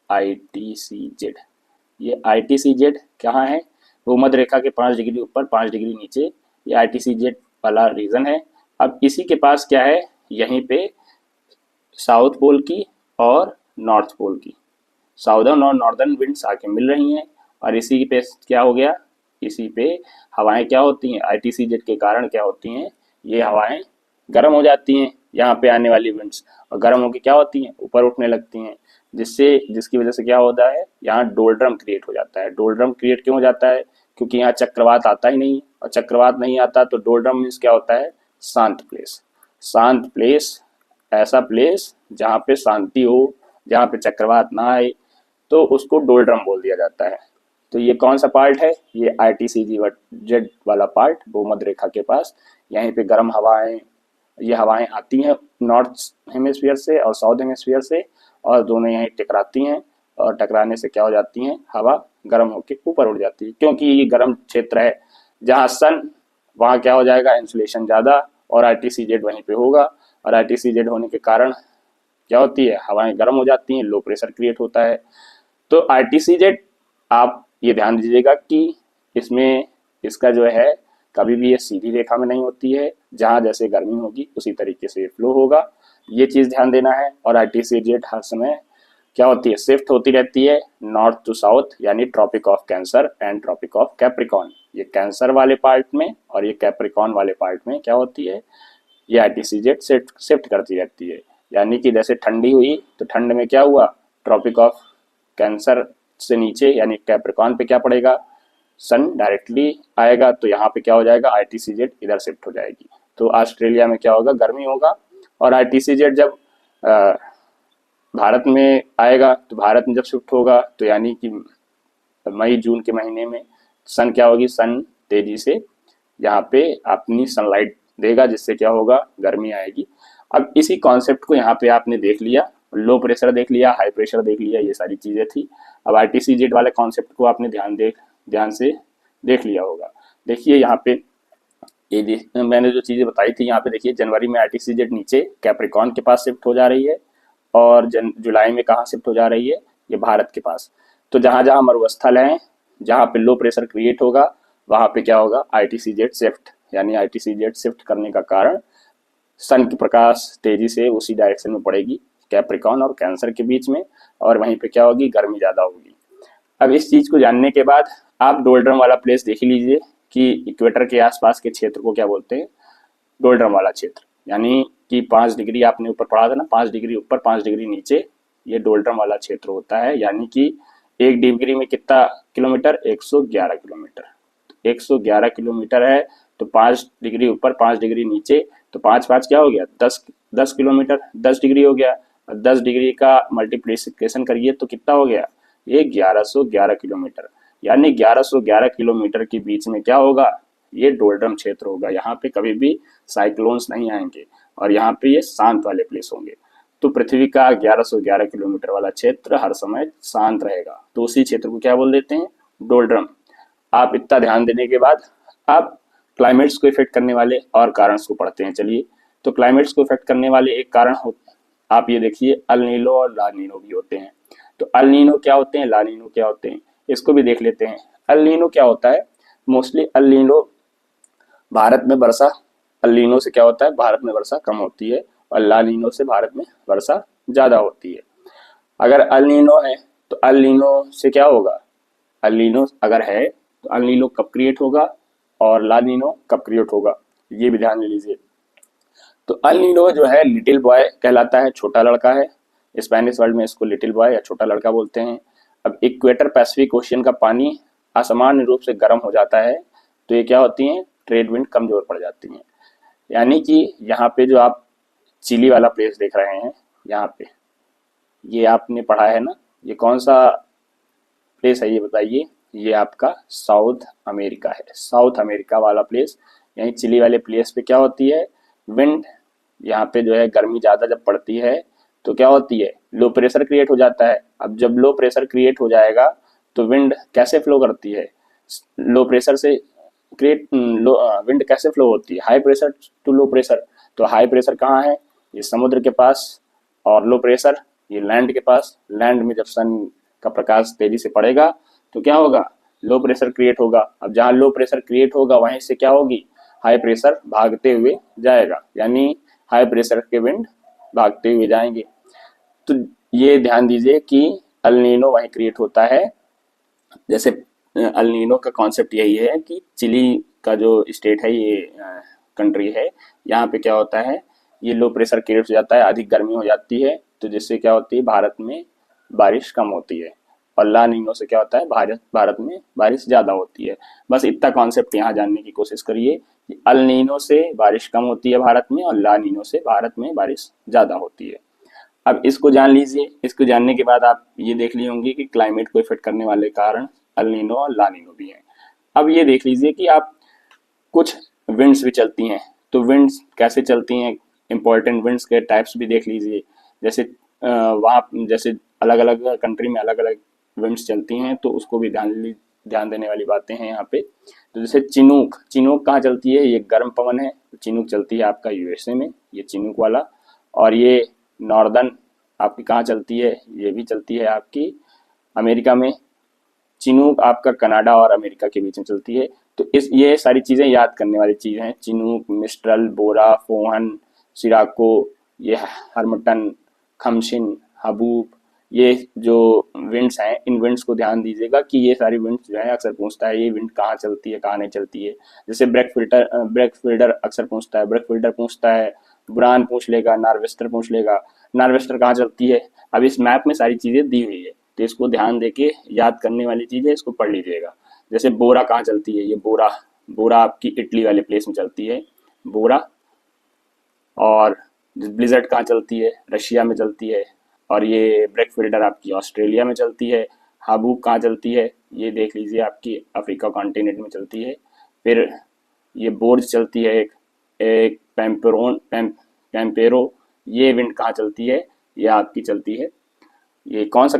ITCZ, ये ITCZ कहाँ है, भूमध्य रेखा के 5 डिग्री ऊपर 5 डिग्री नीचे, ये ITCZ वाला रीजन है। अब इसी के पास क्या है, यहीं पे साउथ पोल की और नॉर्थ पोल की, साउदर्न और नॉर्दर्न विंड्स आके मिल रही हैं, और इसी पे क्या हो गया, इसी पे हवाएं क्या होती हैं, ITCZ के कारण क्या होती हैं, ये हवाएं गर्म हो जाती हैं यहाँ पे आने वाली विंड्स, और गर्म होकर क्या होती हैं, ऊपर उठने लगती हैं, जिसकी वजह से क्या होता है, यहाँ डोल्ड्रम क्रिएट हो जाता है। डोल्ड्रम क्रिएट क्यों हो जाता है, क्योंकि यहाँ चक्रवात आता ही नहीं, और चक्रवात नहीं आता तो डोल्ड्रम मीन्स क्या होता है, शांत प्लेस। शांत प्लेस, ऐसा प्लेस जहाँ पे शांति हो, जहाँ पे चक्रवात ना आए, तो उसको डोल्ड्रम बोल दिया जाता है। तो ये कौन सा पार्ट है, ये ITCZ वाला पार्ट, भूमध्य रेखा के पास, यहीं पे गर्म हवाएं, ये हवाएं आती हैं नॉर्थ हेमिस्फीयर से और साउथ हेमिस्फीयर से, और दोनों यहीं टकराती हैं, और टकराने से क्या हो जाती हैं, हवा गर्म होकर ऊपर उड़ जाती है। क्योंकि ये गर्म क्षेत्र है, जहाँ सन, वहाँ क्या हो जाएगा, इंसुलेशन ज़्यादा, और ITCZ वहीं पे होगा, और ITCZ होने के कारण क्या होती है, हवाएं गर्म हो जाती हैं, लो प्रेशर क्रिएट होता है। तो ITCZ आप ये ध्यान दीजिएगा कि इसमें इसका जो है कभी भी ये सीधी रेखा में नहीं होती है, जहाँ जैसे गर्मी होगी उसी तरीके से फ्लो होगा, ये चीज़ ध्यान देना है। और ITCZ हर समय क्या होती है, शिफ्ट होती रहती है नॉर्थ टू साउथ, यानी tropic of cancer and tropic of Capricorn, ये कैंसर वाले पार्ट में और ये कैप्रिकॉन वाले पार्ट में क्या होती है, ये ITCZ शिफ्ट करती रहती है। यानी कि जैसे ठंडी हुई तो ठंड में क्या हुआ, ट्रॉपिक ऑफ कैंसर से नीचे यानी कैप्रिकॉन पे क्या पड़ेगा, सन डायरेक्टली आएगा, तो यहाँ पे क्या हो जाएगा, ITCZ इधर शिफ्ट हो जाएगी। तो ऑस्ट्रेलिया में क्या होगा, गर्मी होगा, और ITCZ जब भारत में आएगा तो भारत में जब शिफ्ट होगा तो यानी कि मई जून के महीने में सन क्या होगी, सन तेजी से यहाँ पे अपनी सनलाइट देगा, जिससे क्या होगा, गर्मी आएगी। अब इसी कॉन्सेप्ट को यहाँ पे आपने देख लिया, लो प्रेशर देख लिया, हाई प्रेशर देख लिया, ये सारी चीज़ें थी। अब ITCZ वाले कॉन्सेप्ट को आपने ध्यान से देख लिया होगा। देखिए यहाँ पे ये मैंने जो चीज़ें बताई थी, यहाँ पे देखिए जनवरी में ITCZ नीचे कैप्रिकॉन के पास शिफ्ट हो जा रही है, और जुलाई में कहाँ शिफ्ट हो जा रही है, ये भारत के पास। तो जहाँ जहाँ मरुस्थल हैं, जहाँ पे लो प्रेशर क्रिएट होगा, वहाँ पे क्या होगा, ITCZ शिफ्ट, यानी ITCZ शिफ्ट करने का कारण सन की प्रकाश तेजी से उसी डायरेक्शन में पड़ेगी कैप्रिकॉन और कैंसर के बीच में, और वहीं पे क्या होगी, गर्मी ज़्यादा होगी। अब इस चीज़ को जानने के बाद आप डोल्ड्रम वाला प्लेस देख लीजिए कि इक्वेटर के आसपास के क्षेत्र को क्या बोलते हैं, डोल्ड्रम वाला क्षेत्र, यानी कि 5 डिग्री आपने ऊपर पढ़ा था ना, 5 डिग्री ऊपर 5 डिग्री नीचे, ये डोल्ड्रम वाला क्षेत्र होता है। यानी कि 1 डिग्री में कितना किलोमीटर, 111 किलोमीटर, 111 किलोमीटर है, तो 5 डिग्री ऊपर 5 डिग्री नीचे, तो 5 5 क्या हो गया, 10 किलोमीटर, 10 डिग्री हो गया, और 10 डिग्री का मल्टीप्लिकेशन करिए तो कितना हो गया, ये 1111 किलोमीटर, यानी 1111 किलोमीटर के बीच में क्या होगा, ये डोल्ड्रम क्षेत्र होगा। यहाँ पे कभी भी साइक्लोन्स नहीं आएंगे, और यहाँ पे ये शांत वाले प्लेस होंगे। तो पृथ्वी का 1111 किलोमीटर वाला क्षेत्र हर समय शांत रहेगा, तो उसी क्षेत्र को क्या बोल देते हैं, डोल्ड्रम। आप इतना ध्यान देने के बाद आप क्लाइमेट्स को इफेक्ट करने वाले और कारण को पढ़ते हैं। चलिए, तो क्लाइमेट्स को इफेक्ट करने वाले एक कारण आप ये देखिए अल नीनो और ला नीनो भी होते हैं। तो अल नीनो क्या होते हैं, ला नीनो क्या होते हैं, इसको भी देख लेते हैं। अल नीनो क्या होता है, मोस्टली अल नीनो भारत में वर्षा, अल नीनो से क्या होता है, भारत में वर्षा कम होती है, और ला नीनो से भारत में वर्षा ज्यादा होती है। अगर अल नीनो है तो अल नीनो से क्या होगा, अल नीनो अगर है तो अल नीनो कब क्रिएट होगा और ला नीनो कब क्रिएट होगा, ये भी ध्यान लीजिए। तो अल नीनो जो है लिटिल बॉय कहलाता है, छोटा लड़का है। स्पेनिश वर्ड में इसको लिटिल बॉय या छोटा लड़का बोलते हैं। अब इक्वेटर पैसिफिक ओशियन का पानी असामान्य रूप से गर्म हो जाता है, तो ये क्या होती हैं, ट्रेड विंड कमजोर पड़ जाती हैं। यानी कि यहाँ पे जो आप चिली वाला प्लेस देख रहे हैं, यहाँ पे ये आपने पढ़ा है ना, ये कौन सा प्लेस है ये बताइए, ये आपका साउथ अमेरिका है, साउथ अमेरिका वाला प्लेस। यहीं चिली वाले प्लेस पे क्या होती है, विंड, यहाँ पे जो है गर्मी ज़्यादा जब पड़ती है तो क्या होती है, लो प्रेशर क्रिएट हो जाता है। अब जब लो प्रेशर क्रिएट हो जाएगा तो विंड कैसे फ्लो करती है, लो प्रेशर से क्रिएट लो विंड कैसे फ्लो होती है, high pressure to low pressure. तो हाई प्रेशर कहाँ है, ये समुद्र के पास, और लो प्रेशर ये लैंड के पास। लैंड में जब सन का प्रकाश तेजी से पड़ेगा तो क्या होगा, लो प्रेशर क्रिएट होगा। अब जहाँ लो प्रेशर क्रिएट होगा वहीं से क्या होगी, हाई प्रेशर भागते हुए जाएगा, यानी हाई प्रेशर के विंड भागते हुए जाएंगे। तो ये ध्यान दीजिए कि अल नीनो वहीं क्रिएट होता है। जैसे अल नीनो का कॉन्सेप्ट यही है कि चिली का जो स्टेट है, ये कंट्री है, यहाँ पे क्या होता है, ये लो प्रेशर क्रिएट हो जाता है, अधिक गर्मी हो जाती है, तो जिससे क्या होती है, भारत में बारिश कम होती है। और ला नीनो से क्या होता है, भारत में बारिश ज़्यादा होती है। बस इतना कॉन्सेप्ट यहाँ जानने की कोशिश करिए कि अल नीनो से बारिश कम होती है भारत में, और ला नीनो से भारत में बारिश ज़्यादा होती है। अब इसको जान लीजिए। इसको जानने के बाद आप ये देख लिए होंगे कि क्लाइमेट को इफेक्ट करने वाले कारण अल नीनो और ला नीनो भी हैं। अब ये देख लीजिए कि आप कुछ विंड्स भी चलती हैं, तो विंड्स कैसे चलती हैं, इंपॉर्टेंट विंड्स के टाइप्स भी देख लीजिए। जैसे वहाँ जैसे अलग अलग कंट्री में अलग अलग विंड्स चलती हैं, तो उसको भी ध्यान देने वाली बातें हैं यहाँ पे। तो जैसे चिनूक, चिनूक कहाँ चलती है, ये गर्म पवन है, चिनूक चलती है आपका यूएसए में, ये चिनूक वाला। और ये नॉर्दर्न आपकी कहाँ चलती है, ये भी चलती है आपकी अमेरिका में। चिनूक आपका कनाडा और अमेरिका के बीच में चलती है। तो इस ये सारी चीज़ें याद करने वाली चीज़ें हैं, चिनूक, मिस्ट्रल, बोरा, फोहन, सिराको, ये हर्मटन, खमशिन, हबूब, ये जो विंड्स हैं, इन विंड्स को ध्यान दीजिएगा कि ये सारी विंड्स जो है अक्सर पूछता है ये विंड कहाँ चलती है कहाँ नहीं चलती है। जैसे ब्रेक फिल्टर अक्सर पूछता है, ब्रेक फिल्टर पूछता है, बुरान पूछ लेगा, नार्वेस्टर पूछ लेगा, नार्वेस्टर कहाँ चलती है। अब इस मैप में सारी चीज़ें दी हुई है, तो इसको ध्यान देके याद करने वाली चीज़ है, इसको पढ़ लीजिएगा। जैसे बोरा कहाँ चलती है, ये बोरा, बोरा आपकी इटली वाले प्लेस में चलती है बोरा। और ब्लिजर्ड कहाँ चलती है, रशिया में चलती है। और ये ब्रेक फिल्टर आपकी ऑस्ट्रेलिया में चलती है। हाबूब कहाँ चलती है, ये देख लीजिए आपकी अफ्रीका कॉन्टिनेंट में चलती है। फिर ये बोर्ज चलती है, एक पैम्पेरो, ये विंड कहाँ चलती है, ये आपकी चलती है, ये कौन सा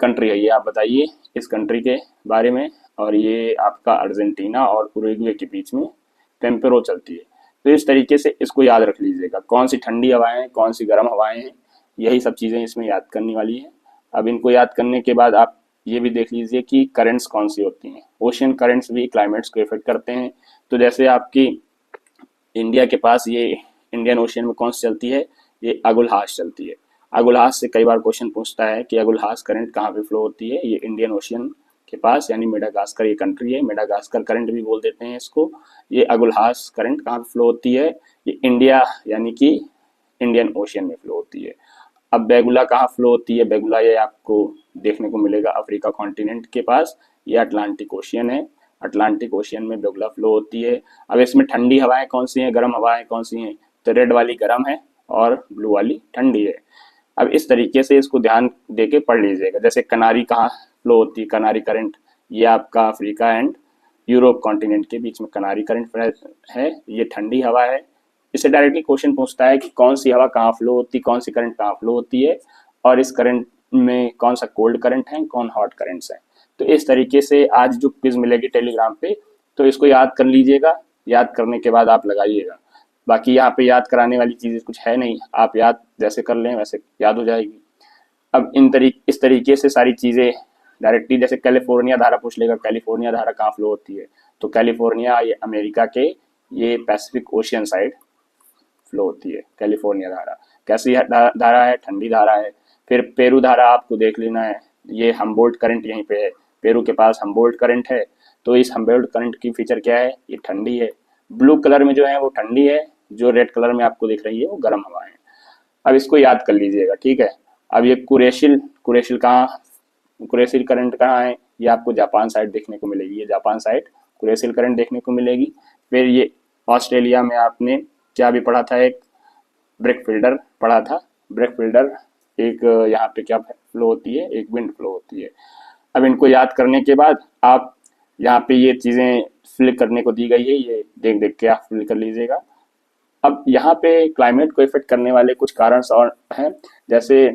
कंट्री है ये आप बताइए इस कंट्री के बारे में। और ये आपका अर्जेंटीना और उरुग्वे के बीच में पेम्पेरो चलती है। तो इस तरीके से इसको याद रख लीजिएगा, कौन सी ठंडी हवाएं हैं, कौन सी गर्म हवाएं हैं, यही सब चीज़ें इसमें याद करने वाली है। अब इनको याद करने के बाद आप ये भी देख लीजिए कि करंट्स कौन सी होती हैं। ओशियन करंट्स भी क्लाइमेट्स को इफेक्ट करते हैं। तो जैसे आपकी इंडिया के पास ये इंडियन ओशियन में कौन सी चलती है, ये अगुलहास चलती है। अगुलहास से कई बार क्वेश्चन पूछता है कि अगुलहास करंट कहाँ पे फ्लो होती है, ये इंडियन ओशियन के पास, यानी मेडागास्कर ये कंट्री है, मेडागास्कर करंट भी बोल देते हैं इसको। ये अगुलहास करंट कहाँ पे फ्लो होती है, ये इंडिया यानी कि इंडियन ओशियन में फ्लो होती है। अब बेगुला कहाँ फ्लो होती है, बेगुला ये आपको देखने को मिलेगा अफ्रीका कॉन्टिनेंट के पास, ये अटलांटिक ओशियन है, अटलांटिक ओशियन में बेगुला फ्लो होती है। अब इसमें ठंडी हवाएं कौन सी हैं, गर्म हवाएं कौन सी हैं, तो रेड वाली गर्म है और ब्लू वाली ठंडी है। अब इस तरीके से इसको ध्यान देके पढ़ लीजिएगा। जैसे कनारी कहाँ फ्लो होती है, कनारी करंट, ये आपका अफ्रीका एंड यूरोप कॉन्टिनेंट के बीच में कनारी करंट है, ये ठंडी हवा है। इससे डायरेक्टली क्वेश्चन पूछता है कि कौन सी हवा कहाँ फ्लो होती है, कौन सी करंट कहाँ फ्लो होती है, और इस करंट में कौन सा कोल्ड करंट है, कौन हॉट करंट्स है। तो इस तरीके से आज जो क्विज मिलेगी टेलीग्राम पे, तो इसको याद कर लीजिएगा, याद करने के बाद आप लगाइएगा। बाकी यहाँ पे याद कराने वाली चीज़ें कुछ है नहीं, आप याद जैसे कर लें वैसे याद हो जाएगी। अब इस तरीके से सारी चीज़ें डायरेक्टली, जैसे कैलिफोर्निया धारा पूछ लेगा, कैलिफोर्निया धारा कहाँ फ्लो होती है, तो कैलिफोर्निया ये अमेरिका के ये पैसिफिक ओशियन साइड फ्लो होती है कैलिफोर्निया धारा। कैसी धारा है? ठंडी धारा है। फिर पेरू धारा आपको देख लेना है, ये हम्बोल्ट करंट यहीं पे है, पेरू के पास हम्बोल्ट करंट है। तो इस हम्बोल्ट करंट की फीचर क्या है? ये ठंडी है। ब्लू कलर में जो है वो ठंडी है, जो रेड कलर में आपको दिख रही है वो गर्म हवा है। अब इसको याद कर लीजिएगा, ठीक है। अब ये कुरेशिल, कुरेशिल करंट कहाँ है? ये आपको जापान साइड देखने को मिलेगी, ये जापान साइड कुरेशिल करंट देखने को मिलेगी। फिर ये ऑस्ट्रेलिया में आपने क्या भी पढ़ा था, एक ब्रेक फिल्डर पढ़ा था। ब्रेक फिल्डर एक यहाँ पे क्या फ्लो होती है? एक विंड फ्लो होती है। अब इनको याद करने के बाद आप यहाँ पे ये चीज़ें फिल करने को दी गई है, ये देख देख के आप फिल कर लीजिएगा। अब यहाँ पे क्लाइमेट को इफेक्ट करने वाले कुछ कारण और हैं, जैसे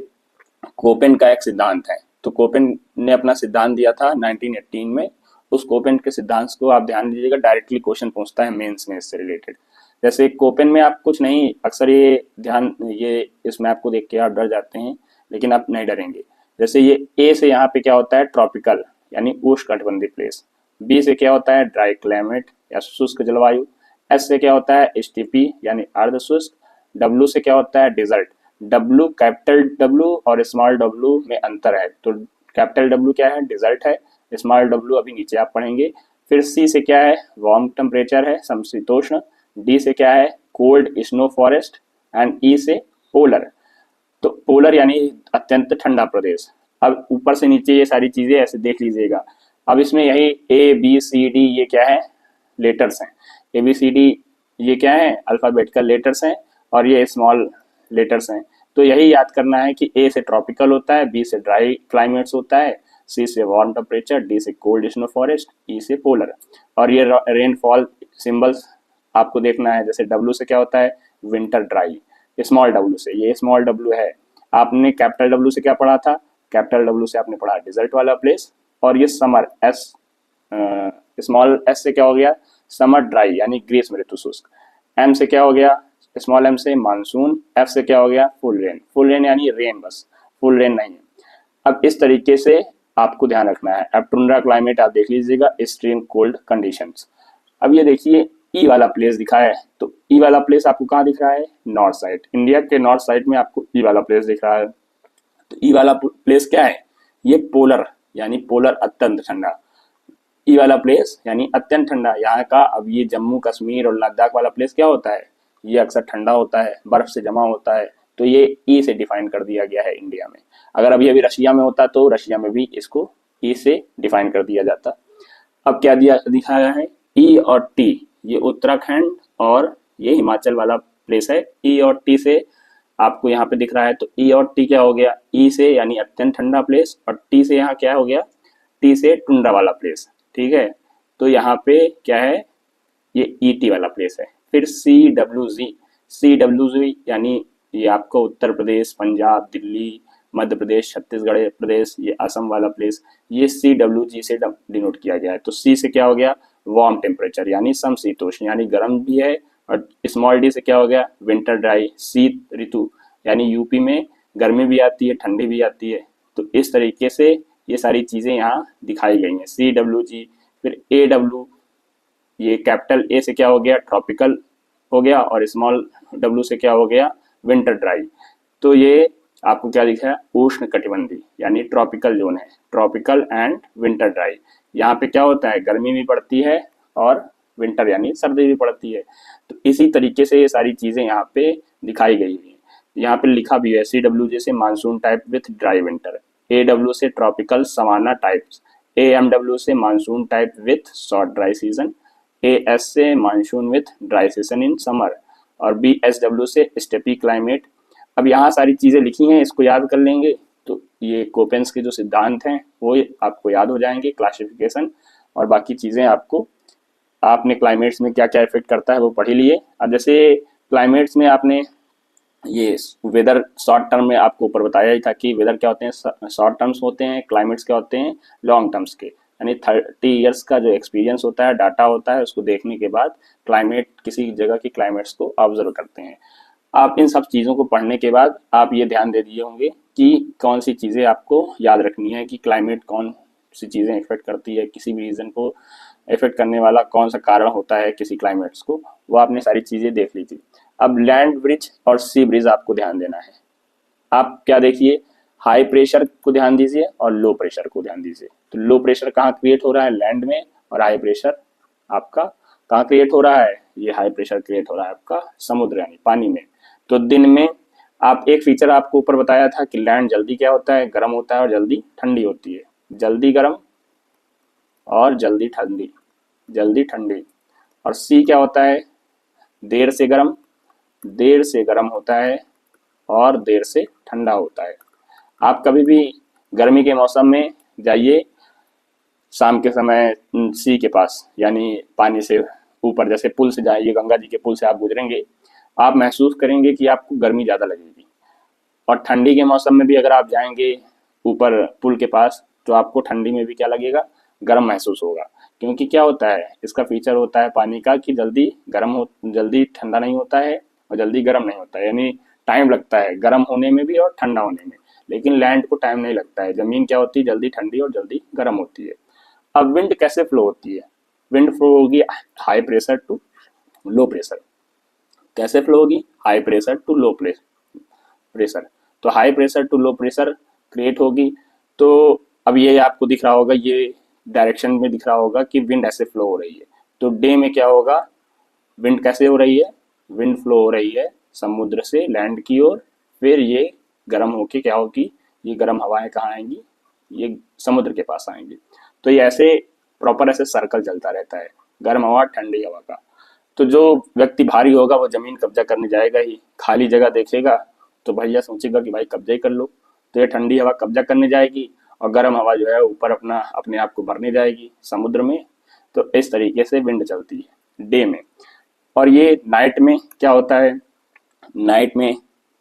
कोपेन का एक सिद्धांत है। तो कोपेन ने अपना सिद्धांत दिया था 1918 में। उस कोपेन के सिद्धांत को आप ध्यान दीजिएगा, डायरेक्टली क्वेश्चन पूछता है मेंस में इससे रिलेटेड। जैसे कोपेन में आप कुछ नहीं, अक्सर ये इस मैप को देख के आप डर जाते हैं, लेकिन आप नहीं डरेंगे। जैसे ये ए से यहाँ पे क्या होता है? ट्रॉपिकल यानी उष्णकटिबंधीय प्लेस। बी से क्या होता है? ड्राई क्लाइमेट या शुष्क जलवायु। एस से क्या होता है? स्टीपी यानी अर्ध शुष्क। डब्ल्यू से क्या होता है? डिजर्ट। डब्ल्यू, कैपिटल डब्ल्यू और स्मॉल डब्ल्यू में अंतर है, तो कैपिटल डब्ल्यू क्या है? डिजर्ट है। स्मॉल डब्ल्यू अभी नीचे आप पढ़ेंगे। फिर सी से क्या है? वार्म टेम्परेचर है, समशीतोष्ण। डी से क्या है? Cold snow forest. एंड ई से पोलर। तो पोलर यानी अत्यंत ठंडा प्रदेश। अब ऊपर से नीचे ये सारी चीजें ऐसे देख लीजिएगा। अब इसमें यही ए बी सी डी ये क्या है? लेटर्स हैं। ए बी सी डी ये क्या है? अल्फाबेटिकल लेटर्स हैं, और ये स्मॉल लेटर्स हैं। तो यही याद करना है कि ए से ट्रॉपिकल होता है, बी से ड्राई क्लाइमेट्स होता है, सी से वार्म टेम्परेचर, डी से कोल्ड स्नो फॉरेस्ट, ई से पोलर। और ये रेनफॉल सिंबल्स आपको देखना है। जैसे डब्ल्यू से क्या होता है? Winter dry. स्मॉल डब्ल्यू से, ये स्मॉल डब्ल्यू है। आपने कैपिटल डब्ल्यू से क्या पढ़ा था? कैपिटल डब्ल्यू से आपने पढ़ा डिजर्ट वाला प्लेस। और ये समर, एस स्मॉल एस से क्या हो गया? समर ड्राई यानी ग्रीष्म ऋतु शुष्क। एम से क्या हो गया? स्मॉल एम से मानसून। एफ से क्या हो गया? Full rain. फुल रेन यानी रेन, बस फुल रेन नहीं है। अब इस तरीके से आपको ध्यान रखना है। अब टुंड्रा क्लाइमेट आप देख लीजिएगा, एक्सट्रीम कोल्ड कंडीशंस। अब ये देखिए ई वाला प्लेस दिखा है, तो ई वाला प्लेस आपको कहाँ दिख रहा है? नॉर्थ साइड, इंडिया के नॉर्थ साइड में आपको ई वाला प्लेस दिख रहा है। तो ई वाला प्लेस क्या है? ये पोलर यानी पोलर अत्यंत ठंडा। ई वाला प्लेस यानी अत्यंत ठंडा यहाँ का। अब ये जम्मू कश्मीर और लद्दाख वाला प्लेस क्या होता है? ये अक्सर ठंडा होता है, बर्फ से जमा होता है। तो ये ई से डिफाइन कर दिया गया है इंडिया में। अगर अभी रशिया में होता तो रशिया में भी इसको ई से डिफाइन कर दिया जाता। अब क्या दिखाया है? ई और टी, ये उत्तराखंड और ये हिमाचल वाला प्लेस है। ई और टी से आपको यहाँ पे दिख रहा है, तो ई और टी क्या हो गया? ई से यानी अत्यंत ठंडा प्लेस, और टी से यहाँ क्या हो गया? टी से टुंड्रा वाला प्लेस, ठीक है। तो यहाँ पे क्या है? ये ई टी वाला प्लेस है। फिर सी डब्ल्यू जी यानी ये आपको उत्तर प्रदेश, पंजाब, दिल्ली, मध्य प्रदेश, छत्तीसगढ़ प्रदेश, ये असम वाला प्लेस, ये सी डब्ल्यू जी से डिनोट किया गया है। तो सी से क्या हो गया? वार्म टेम्परेचर यानी समशीतोष्ण यानी गर्म भी है। और स्मॉल डी से क्या हो गया? विंटर ड्राई, शीत ऋतु यानी यूपी में गर्मी भी आती है, ठंडी भी आती है। तो इस तरीके से ये सारी चीज़ें यहाँ दिखाई गई हैं। C W G. फिर ए डब्ल्यू, ये कैपिटल ए से क्या हो गया? ट्रॉपिकल हो गया, और स्मॉल डब्ल्यू से क्या हो गया? Winter dry. तो ये आपको क्या दिखा है? उष्ण कटिबंधीय यानी ट्रॉपिकल जोन है, ट्रॉपिकल एंड विंटर ड्राई। यहाँ पे क्या होता है? गर्मी भी पड़ती है और विंटर यानी सर्दी भी पड़ती है। तो इसी तरीके से ये सारी चीज़ें यहाँ पे दिखाई गई हुई हैं। यहाँ पे लिखा भी है सी डब्ल्यू जैसे monsoon type with dry winter, A W से tropical savanna types, A M W से monsoon type with short dry season, A S से monsoon with dry season in summer, और बी एस डब्ल्यू से steppe climate. अब यहाँ सारी चीज़ें लिखी हैं, इसको याद कर लेंगे तो ये कोपेन्स के जो सिद्धांत हैं वो आपको याद हो जाएंगे, क्लासिफिकेशन और बाकी चीज़ें आपको, आपने क्लाइमेट्स में क्या क्या इफेक्ट करता है वो पढ़ ही लिए। अब जैसे क्लाइमेट्स में आपने ये वेदर शॉर्ट टर्म में आपको ऊपर बताया ही था कि वेदर क्या होते हैं, शॉर्ट टर्म्स होते हैं, क्लाइमेट्स क्या होते हैं, लॉन्ग टर्म्स के। यानी 30 ईयर्स का जो एक्सपीरियंस होता है, डाटा होता है, उसको देखने के बाद क्लाइमेट, किसी जगह की क्लाइमेट्स को ऑब्जर्व करते हैं। आप इन सब चीज़ों को पढ़ने के बाद आप ये ध्यान दे दिए होंगे कि कौन सी चीज़ें आपको याद रखनी है, कि क्लाइमेट कौन सी चीज़ें इफेक्ट करती है, किसी भी रीजन को इफेक्ट करने वाला कौन सा कारण होता है किसी क्लाइमेट्स को, वो आपने सारी चीज़ें देख ली थी। अब लैंड ब्रिज और सी ब्रिज आपको ध्यान देना है। आप क्या देखिए, हाई प्रेशर को ध्यान दीजिए और लो प्रेशर को ध्यान दीजिए। तो लो प्रेशर कहाँ क्रिएट हो रहा है, लैंड में, और हाई प्रेशर आपका कहाँ क्रिएट हो रहा है, ये हाई प्रेशर क्रिएट हो रहा है आपका समुद्र यानी पानी में। तो दिन में आप एक फीचर आपको ऊपर बताया था कि लैंड जल्दी क्या होता है, गर्म होता है और जल्दी ठंडी होती है, जल्दी गर्म और जल्दी ठंडी, जल्दी ठंडी। और सी क्या होता है, देर से गर्म, देर से गर्म होता है और देर से ठंडा होता है। आप कभी भी गर्मी के मौसम में जाइए शाम के समय सी के पास, यानी पानी से ऊपर, जैसे पुल से जाइए, गंगा जी के पुल से आप गुजरेंगे, आप महसूस करेंगे कि आपको गर्मी ज़्यादा लगेगी। और ठंडी के मौसम में भी अगर आप जाएंगे ऊपर पुल के पास, तो आपको ठंडी में भी क्या लगेगा, गर्म महसूस होगा। क्योंकि क्या होता है, इसका फीचर होता है पानी का कि जल्दी ठंडा नहीं होता है और जल्दी गर्म नहीं होता है, यानी टाइम लगता है गर्म होने में भी और ठंडा होने में। लेकिन लैंड को टाइम नहीं लगता है, जमीन क्या होती है, जल्दी ठंडी और जल्दी गर्म होती है। अब विंड कैसे फ्लो होती है, विंड फ्लो होगी high pressure to low pressure. कैसे फ्लो होगी, high pressure to low pressure. तो high pressure to low pressure create होगी। तो अब ये आपको दिख रहा होगा, ये डायरेक्शन में दिख रहा होगा कि विंड ऐसे फ्लो हो रही है। तो डे में क्या होगा, विंड कैसे हो रही है, विंड फ्लो हो रही है समुद्र से लैंड की ओर, फिर ये गर्म होके क्या होगी, ये गर्म हवाएं कहाँ आएंगी, ये समुद्र के पास आएंगी। तो ये ऐसे प्रॉपर ऐसे सर्कल चलता रहता है, गर्म हवा ठंडी हवा का। तो जो व्यक्ति भारी होगा वो जमीन कब्जा करने जाएगा ही, खाली जगह देखेगा तो भैया सोचेगा कि भाई कब्जा ही कर लो। तो ये ठंडी हवा कब्जा करने जाएगी और गर्म हवा जो है ऊपर अपने आप को भरने जाएगी समुद्र में। तो इस तरीके से विंड चलती है डे में। और ये नाइट में क्या होता है, नाइट में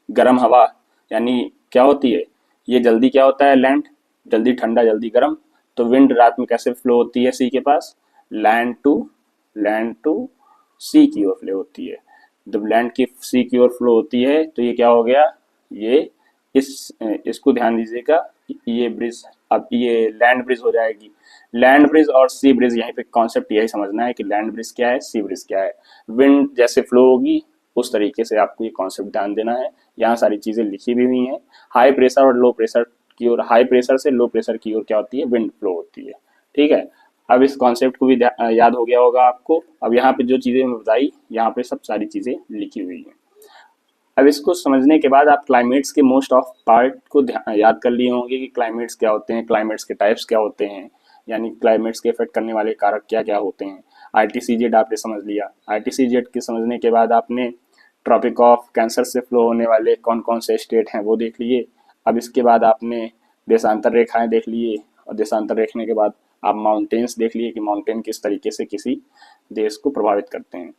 गर्म हवा यानी क्या होती है, ये जल्दी क्या होता है, लैंड जल्दी ठंडा जल्दी गर्म। तो विंड रात में कैसे फ्लो होती है सी के पास, लैंड टू सी की ओर फ्लो होती है। जब लैंड की सी की ओर फ्लो होती है तो ये क्या हो गया, ये इसको ध्यान दीजिएगा, ये ब्रिज, अब ये लैंड ब्रिज हो जाएगी। लैंड ब्रिज और सी ब्रिज, यहीं पे कॉन्सेप्ट यही समझना है कि लैंड ब्रिज क्या है, सी ब्रिज क्या है। विंड जैसे फ्लो होगी उस तरीके से आपको ये कॉन्सेप्ट ध्यान देना है। यहाँ सारी चीजें लिखी भी हुई हैं। हाई प्रेशर और लो प्रेशर की ओर, हाई प्रेशर से लो प्रेशर की ओर क्या होती है, विंड फ्लो होती है। ठीक है, अब इस कॉन्सेप्ट को भी याद हो गया होगा आपको। अब यहाँ पे जो चीजें मैं बताई, यहाँ पे सब सारी चीजें लिखी हुई हैं। अब इसको समझने के बाद आप क्लाइमेट्स के मोस्ट ऑफ पार्ट को याद कर लिए होंगे कि क्लाइमेट्स क्या होते हैं, क्लाइमेट्स के टाइप्स क्या होते हैं, यानी क्लाइमेट्स के इफेक्ट करने वाले कारक क्या क्या होते हैं। आईटीसीजेड आपने समझ लिया। आईटीसीजेड के समझने के बाद आपने ट्रॉपिक ऑफ कैंसर से फ्लो होने वाले कौन कौन से स्टेट हैं वो देख लिए। अब इसके बाद आपने देशांतर रेखाएं देख लिए, और देशांतर देखने के बाद आप माउंटेन्स देख लिए कि माउंटेन किस तरीके से किसी देश को प्रभावित करते हैं।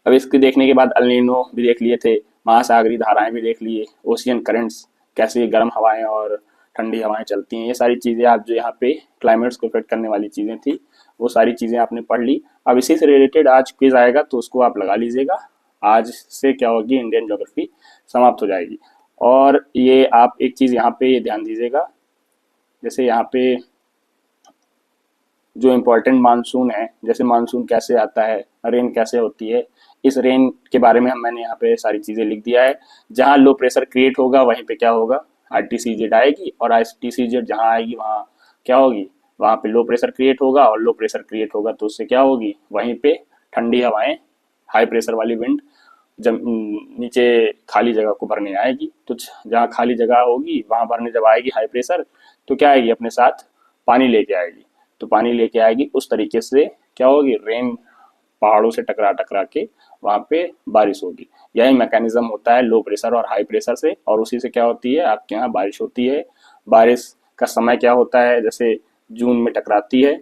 अब इसके देखने के बाद अल नीनो भी देख लिए थे, महासागरीय धाराएं भी देख लिए, ओशियन करंट्स कैसे गर्म हवाएं और ठंडी हवाएं चलती हैं। ये सारी चीज़ें आप जो यहाँ पे क्लाइमेट्स को इफेक्ट करने वाली चीज़ें थी वो सारी चीज़ें आपने पढ़ ली। अब इसी से रिलेटेड आज क्विज आएगा तो उसको आप लगा लीजिएगा। आज से क्या होगी, इंडियन ज्योग्राफी समाप्त हो जाएगी। और ये आप एक चीज़ यहाँ पे ध्यान दीजिएगा, जैसे यहाँ पे जो इम्पोर्टेंट मानसून है, जैसे मानसून कैसे आता है, रेन कैसे होती है, इस रेन के बारे में मैंने यहाँ पे सारी चीज़ें लिख दिया है। जहाँ लो प्रेशर क्रिएट होगा वहीं पे क्या होगा, आईटीसीजेड आएगी, और आईटीसीजेड जहाँ आएगी वहाँ क्या होगी, वहाँ पे लो प्रेशर क्रिएट होगा, और लो प्रेशर क्रिएट होगा तो उससे क्या होगी, वहीं पे ठंडी हवाएं, हाई प्रेशर वाली विंड जब नीचे खाली जगह को भरने आएगी। तो जहाँ खाली जगह होगी वहाँ भरने जब आएगी हाई प्रेशर, तो क्या आएगी, अपने साथ पानी लेके आएगी। तो पानी लेके आएगी, उस तरीके से क्या होगी, रेन पहाड़ों से टकरा टकरा के वहाँ पे बारिश होगी। यही मैकेनिज्म होता है लो प्रेशर और हाई प्रेशर से, और उसी से क्या होती है, आपके यहाँ बारिश होती है। बारिश का समय क्या होता है, जैसे जून में टकराती है,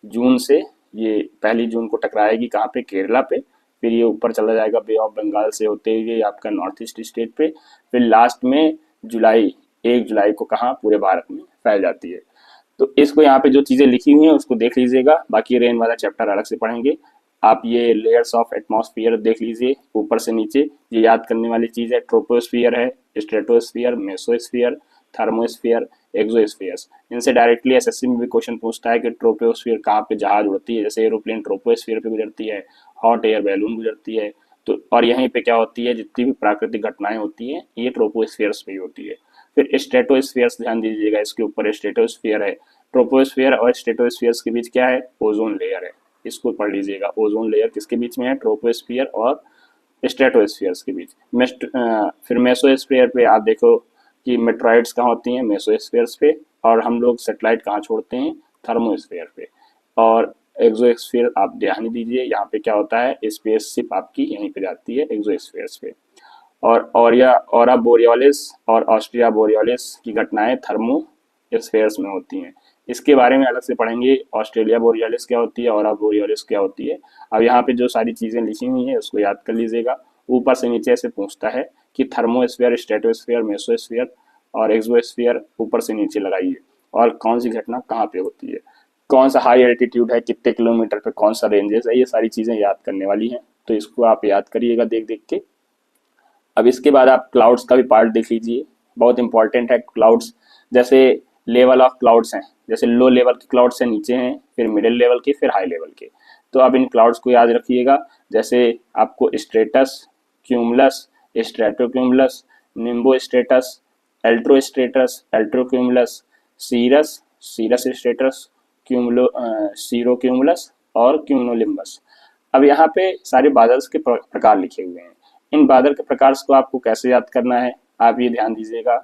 जून से ये 1 जून को टकराएगी कहाँ पे, केरला पे, फिर ये ऊपर चला जाएगा बे ऑफ बंगाल से होते हुए आपका नॉर्थ ईस्ट स्टेट पे, फिर लास्ट में 1 जुलाई को कहाँ, पूरे भारत में फैल जाती है। तो इसको यहाँ पे जो चीज़ें लिखी हुई हैं उसको देख लीजिएगा, बाकी रेन वाला चैप्टर अलग से पढ़ेंगे। आप ये लेयर्स ऑफ एटमॉस्फेयर देख लीजिए ऊपर से नीचे, ये याद करने वाली चीज़ है। ट्रोपोस्फियर है, स्ट्रेटोस्फियर, मेसोस्फियर, थर्मोस्फियर, एक्सोस्फियर्स। इनसे डायरेक्टली एसएससी में भी क्वेश्चन पूछता है कि ट्रोपोस्फियर कहाँ पे जहाज उड़ती है, जैसे एरोप्लेन ट्रोपोस्फियर पे गुजरती है, हॉट एयर बैलून गुजरती है। तो और यहीं पे क्या होती है, जितनी भी प्राकृतिक घटनाएं होती हैं ये ट्रोपोस्फियर्स पे ही होती है। फिर स्ट्रेटोस्फियर्स ध्यान दीजिएगा, इसके ऊपर स्ट्रेटोस्फियर है। ट्रोपोस्फियर और स्ट्रेटोस्फियर्स के बीच क्या है, ओजोन लेयर है। इसको पढ़ लीजिएगा, ओजोन लेयर किसके बीच में है, ट्रोपोस्फियर और स्ट्रेटोस्फियर्स के बीच। फिर मेसोस्फियर पे आप देखो कि मेट्रॉइड्स कहाँ होती हैं, मेसोस्फियर्स पे। और हम लोग सेटेलाइट कहाँ छोड़ते हैं, थर्मोस्फियर पे। और एक्सोस्फियर आप ध्यान दीजिए, यहाँ पे क्या होता है, स्पेसशिप आपकी यहीं पे जाती है एक्सोस्फियर्स पे। और ऑरिया ऑरा बोरियोलिस और ऑस्ट्रिया बोरियोलिस की घटनाएं थर्मो स्फेयर्स में होती हैं। इसके बारे में अलग से पढ़ेंगे, ऑस्ट्रेलिया बोरियोलिस क्या होती है, ऑरा बोरियोलिस क्या होती है। अब यहाँ पे जो सारी चीज़ें लिखी हुई हैं उसको याद कर लीजिएगा। ऊपर से नीचे से पूछता है कि थर्मोस्फीयर, स्ट्रेटोस्फीयर, मेसोस्फीयर और एक्सोस्फीयर ऊपर से नीचे लगाइए, और कौन सी घटना कहाँ पे होती है, कौन सा हाई एल्टीट्यूड है, कितने किलोमीटर पे कौन सा रेंजेस है, ये सारी चीज़ें याद करने वाली हैं। तो इसको आप याद करिएगा देख देख के। अब इसके बाद आप क्लाउड्स का भी पार्ट देख लीजिए, बहुत इंपॉर्टेंट है क्लाउड्स। जैसे लेवल ऑफ क्लाउड्स हैं, जैसे लो लेवल के क्लाउड्स हैं नीचे हैं, फिर मिडिल लेवल के, फिर हाई लेवल के। तो आप इन क्लाउड्स को याद रखिएगा। जैसे आपको stratus, cumulus, stratocumulus, nimbostratus, altostratus, altocumulus, cirrus, cirrostratus, cumulo cirrocumulus और क्यूमुलोनिम्बस। अब यहाँ पे सारे बादल्स के प्रकार लिखे हुए हैं। इन बादल के प्रकार को आपको कैसे याद करना है, आप ये ध्यान दीजिएगा।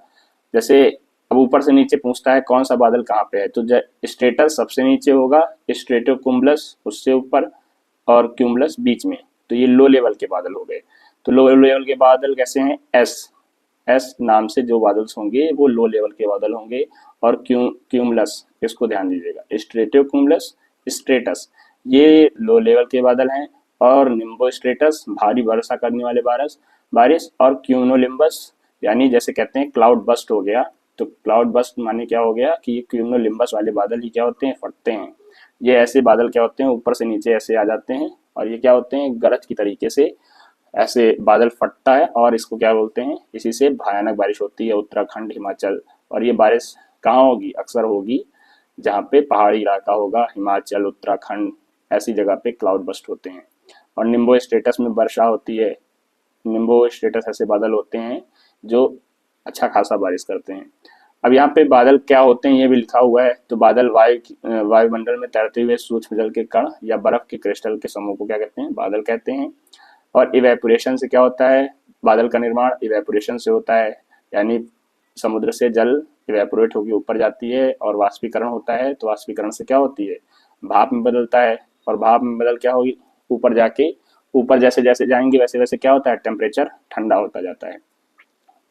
जैसे अब ऊपर से नीचे पूछता है कौन सा बादल कहाँ पे है, तो स्ट्रेटस सबसे नीचे होगा, स्ट्रेटोकुम्बलस उससे ऊपर, और क्यूमुलस बीच में। तो ये लो लेवल के बादल हो गए। तो लो लेवल के बादल कैसे हैं, एस एस नाम से जो बादल्स होंगे वो लो लेवल के बादल होंगे। और क्यूमुलस, इसको ध्यान दीजिएगा, स्ट्रेटोकुम्बलस, स्ट्रेटस ये लो लेवल के बादल हैं। और निम्बो स्ट्रेटस भारी वर्षा करने वाले बारिश बारिश और क्यूनोलिम्बस यानी जैसे कहते हैं क्लाउड बस्ट हो गया। तो क्लाउड बस्ट माने क्या हो गया कि ये क्यूनोलिम्बस वाले बादल ही क्या होते हैं, फटते हैं। ये ऐसे बादल क्या होते हैं, ऊपर से नीचे ऐसे आ जाते हैं, और ये क्या होते हैं, गरज की तरीके से ऐसे बादल फटता है, और इसको क्या बोलते हैं, इसी से भयानक बारिश होती है उत्तराखंड, हिमाचल। और ये बारिश कहाँ होगी, अक्सर होगी जहाँ पे पहाड़ी इलाका होगा, हिमाचल, उत्तराखंड, ऐसी जगह पे क्लाउड बस्ट होते हैं। और निम्बो स्टेटस में वर्षा होती है। निम्बो स्टेटस ऐसे बादल होते हैं जो अच्छा खासा बारिश करते हैं। अब यहाँ पे बादल क्या होते हैं ये भी लिखा हुआ है। तो बादल वायुमंडल में तैरते हुए सूक्ष्म जल के कण या बर्फ के क्रिस्टल के समूह को क्या कहते हैं, बादल कहते हैं। और इवेपोरेशन से क्या होता है, बादल का निर्माण इवेपोरेशन से होता है, यानी समुद्र से जल इवेपोरेट होकर ऊपर जाती है और वाष्पीकरण होता है। तो वाष्पीकरण से क्या होती है, भाप में बदलता है, और भाप में बदल क्या होगी, ऊपर जाके, ऊपर जैसे जैसे जाएंगे वैसे वैसे क्या होता है, टेम्परेचर ठंडा होता जाता है।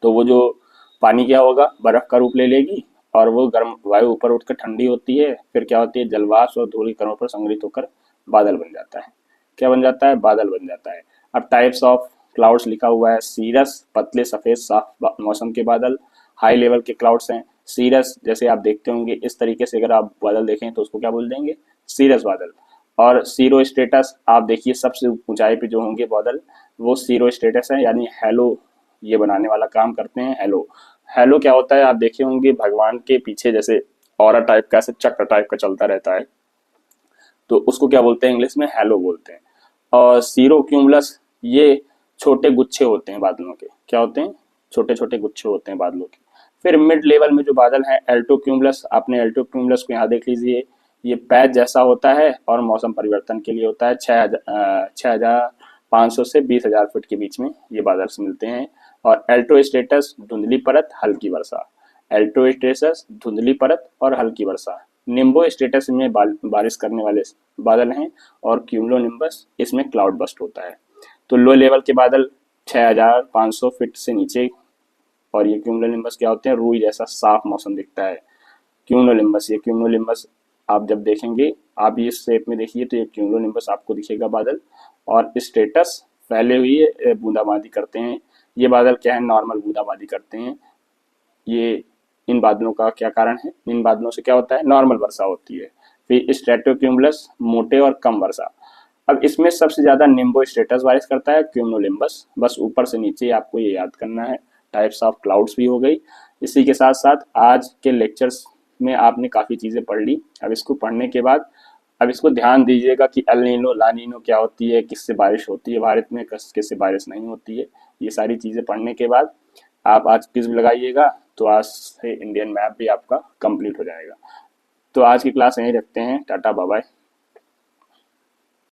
तो वो जो पानी क्या होगा, बर्फ का रूप ले लेगी, और वो गर्म वायु ऊपर उठकर ठंडी होती है, फिर क्या होती है, जलवाष्प और धूल कणों पर संग्रहित होकर बादल बन जाता है। क्या बन जाता है, बादल बन जाता है। अब टाइप्स ऑफ क्लाउड्स लिखा हुआ है, सीरस पतले सफेद साफ मौसम के बादल, हाई लेवल के क्लाउड्स हैं। सीरस जैसे आप देखते होंगे इस तरीके से, अगर आप बादल देखें तो उसको क्या बोल देंगे, सीरस बादल। और सीरो स्टेटस आप देखिए सबसे ऊंचाई पे जो होंगे बादल वो सीरो स्टेटस है, यानी हेलो ये बनाने वाला काम करते हैं। हेलो, हेलो क्या होता है, आप देखे होंगे भगवान के पीछे जैसे ऑरा टाइप का, ऐसे चक्र टाइप का चलता रहता है, तो उसको क्या बोलते हैं, इंग्लिश में हेलो बोलते हैं। और सीरो क्यूमुलस ये छोटे गुच्छे होते हैं बादलों के, क्या होते हैं, छोटे छोटे गुच्छे होते हैं बादलों के। फिर मिड लेवल में जो बादल हैं, एल्टो क्यूमुलस, आपने एल्टो क्यूमुलस को यहाँ देख लीजिए, ये पैच जैसा होता है और मौसम परिवर्तन के लिए होता है। 6,500 से 20,000 फीट के बीच में ये बादल मिलते हैं। और एल्टो स्टेटस धुंधली परत हल्की वर्षा, एल्टो स्टेटस धुंधली परत और हल्की वर्षा। निम्बो स्टेटस में बारिश करने वाले बादल हैं, और क्यूमुलोनिम्बस इसमें क्लाउड बस्ट होता है। तो लो लेवल के बादल 6,500 फीट से नीचे, और ये क्यूमुलोनिम्बस क्या होते हैं, रूई जैसा साफ मौसम दिखता है। क्यूमुलोनिम्बस, ये क्यूमुलोनिम्बस आप जब देखेंगे, आप ये शेप में देखिए तो ये क्यूमुलोनिम्बस आपको दिखेगा बादल। और स्टेटस फैले हुए बूंदाबांदी करते हैं। ये बादल क्या है, नॉर्मल बूंदाबांदी करते हैं। ये इन बादलों का क्या कारण है? इन बादलों से क्या होता है? नॉर्मल वर्षा होती है। फिर स्ट्रेटोक्यूमुलस, मोटे और कम वर्षा। अब इसमें सबसे ज्यादा निम्बो स्टेटस बारिश करता है क्यूमुलोनिम्बस। बस ऊपर से नीचे आपको ये याद करना है। टाइप्स ऑफ क्लाउड्स भी हो गई। इसी के साथ साथ आज के लेक्चर्स में आपने काफी चीजें पढ़ ली। अब इसको पढ़ने के बाद अब इसको ध्यान दीजिएगा कि एल नीनो ला नीनो क्या होती है, किससे बारिश होती है भारत में, किससे बारिश नहीं होती है। ये सारी चीजें पढ़ने के बाद आप आज क्विज लगाइएगा, तो आज से इंडियन मैप भी आपका कंप्लीट हो जाएगा। तो आज की क्लास यहीं रखते हैं। टाटा बाय बाय।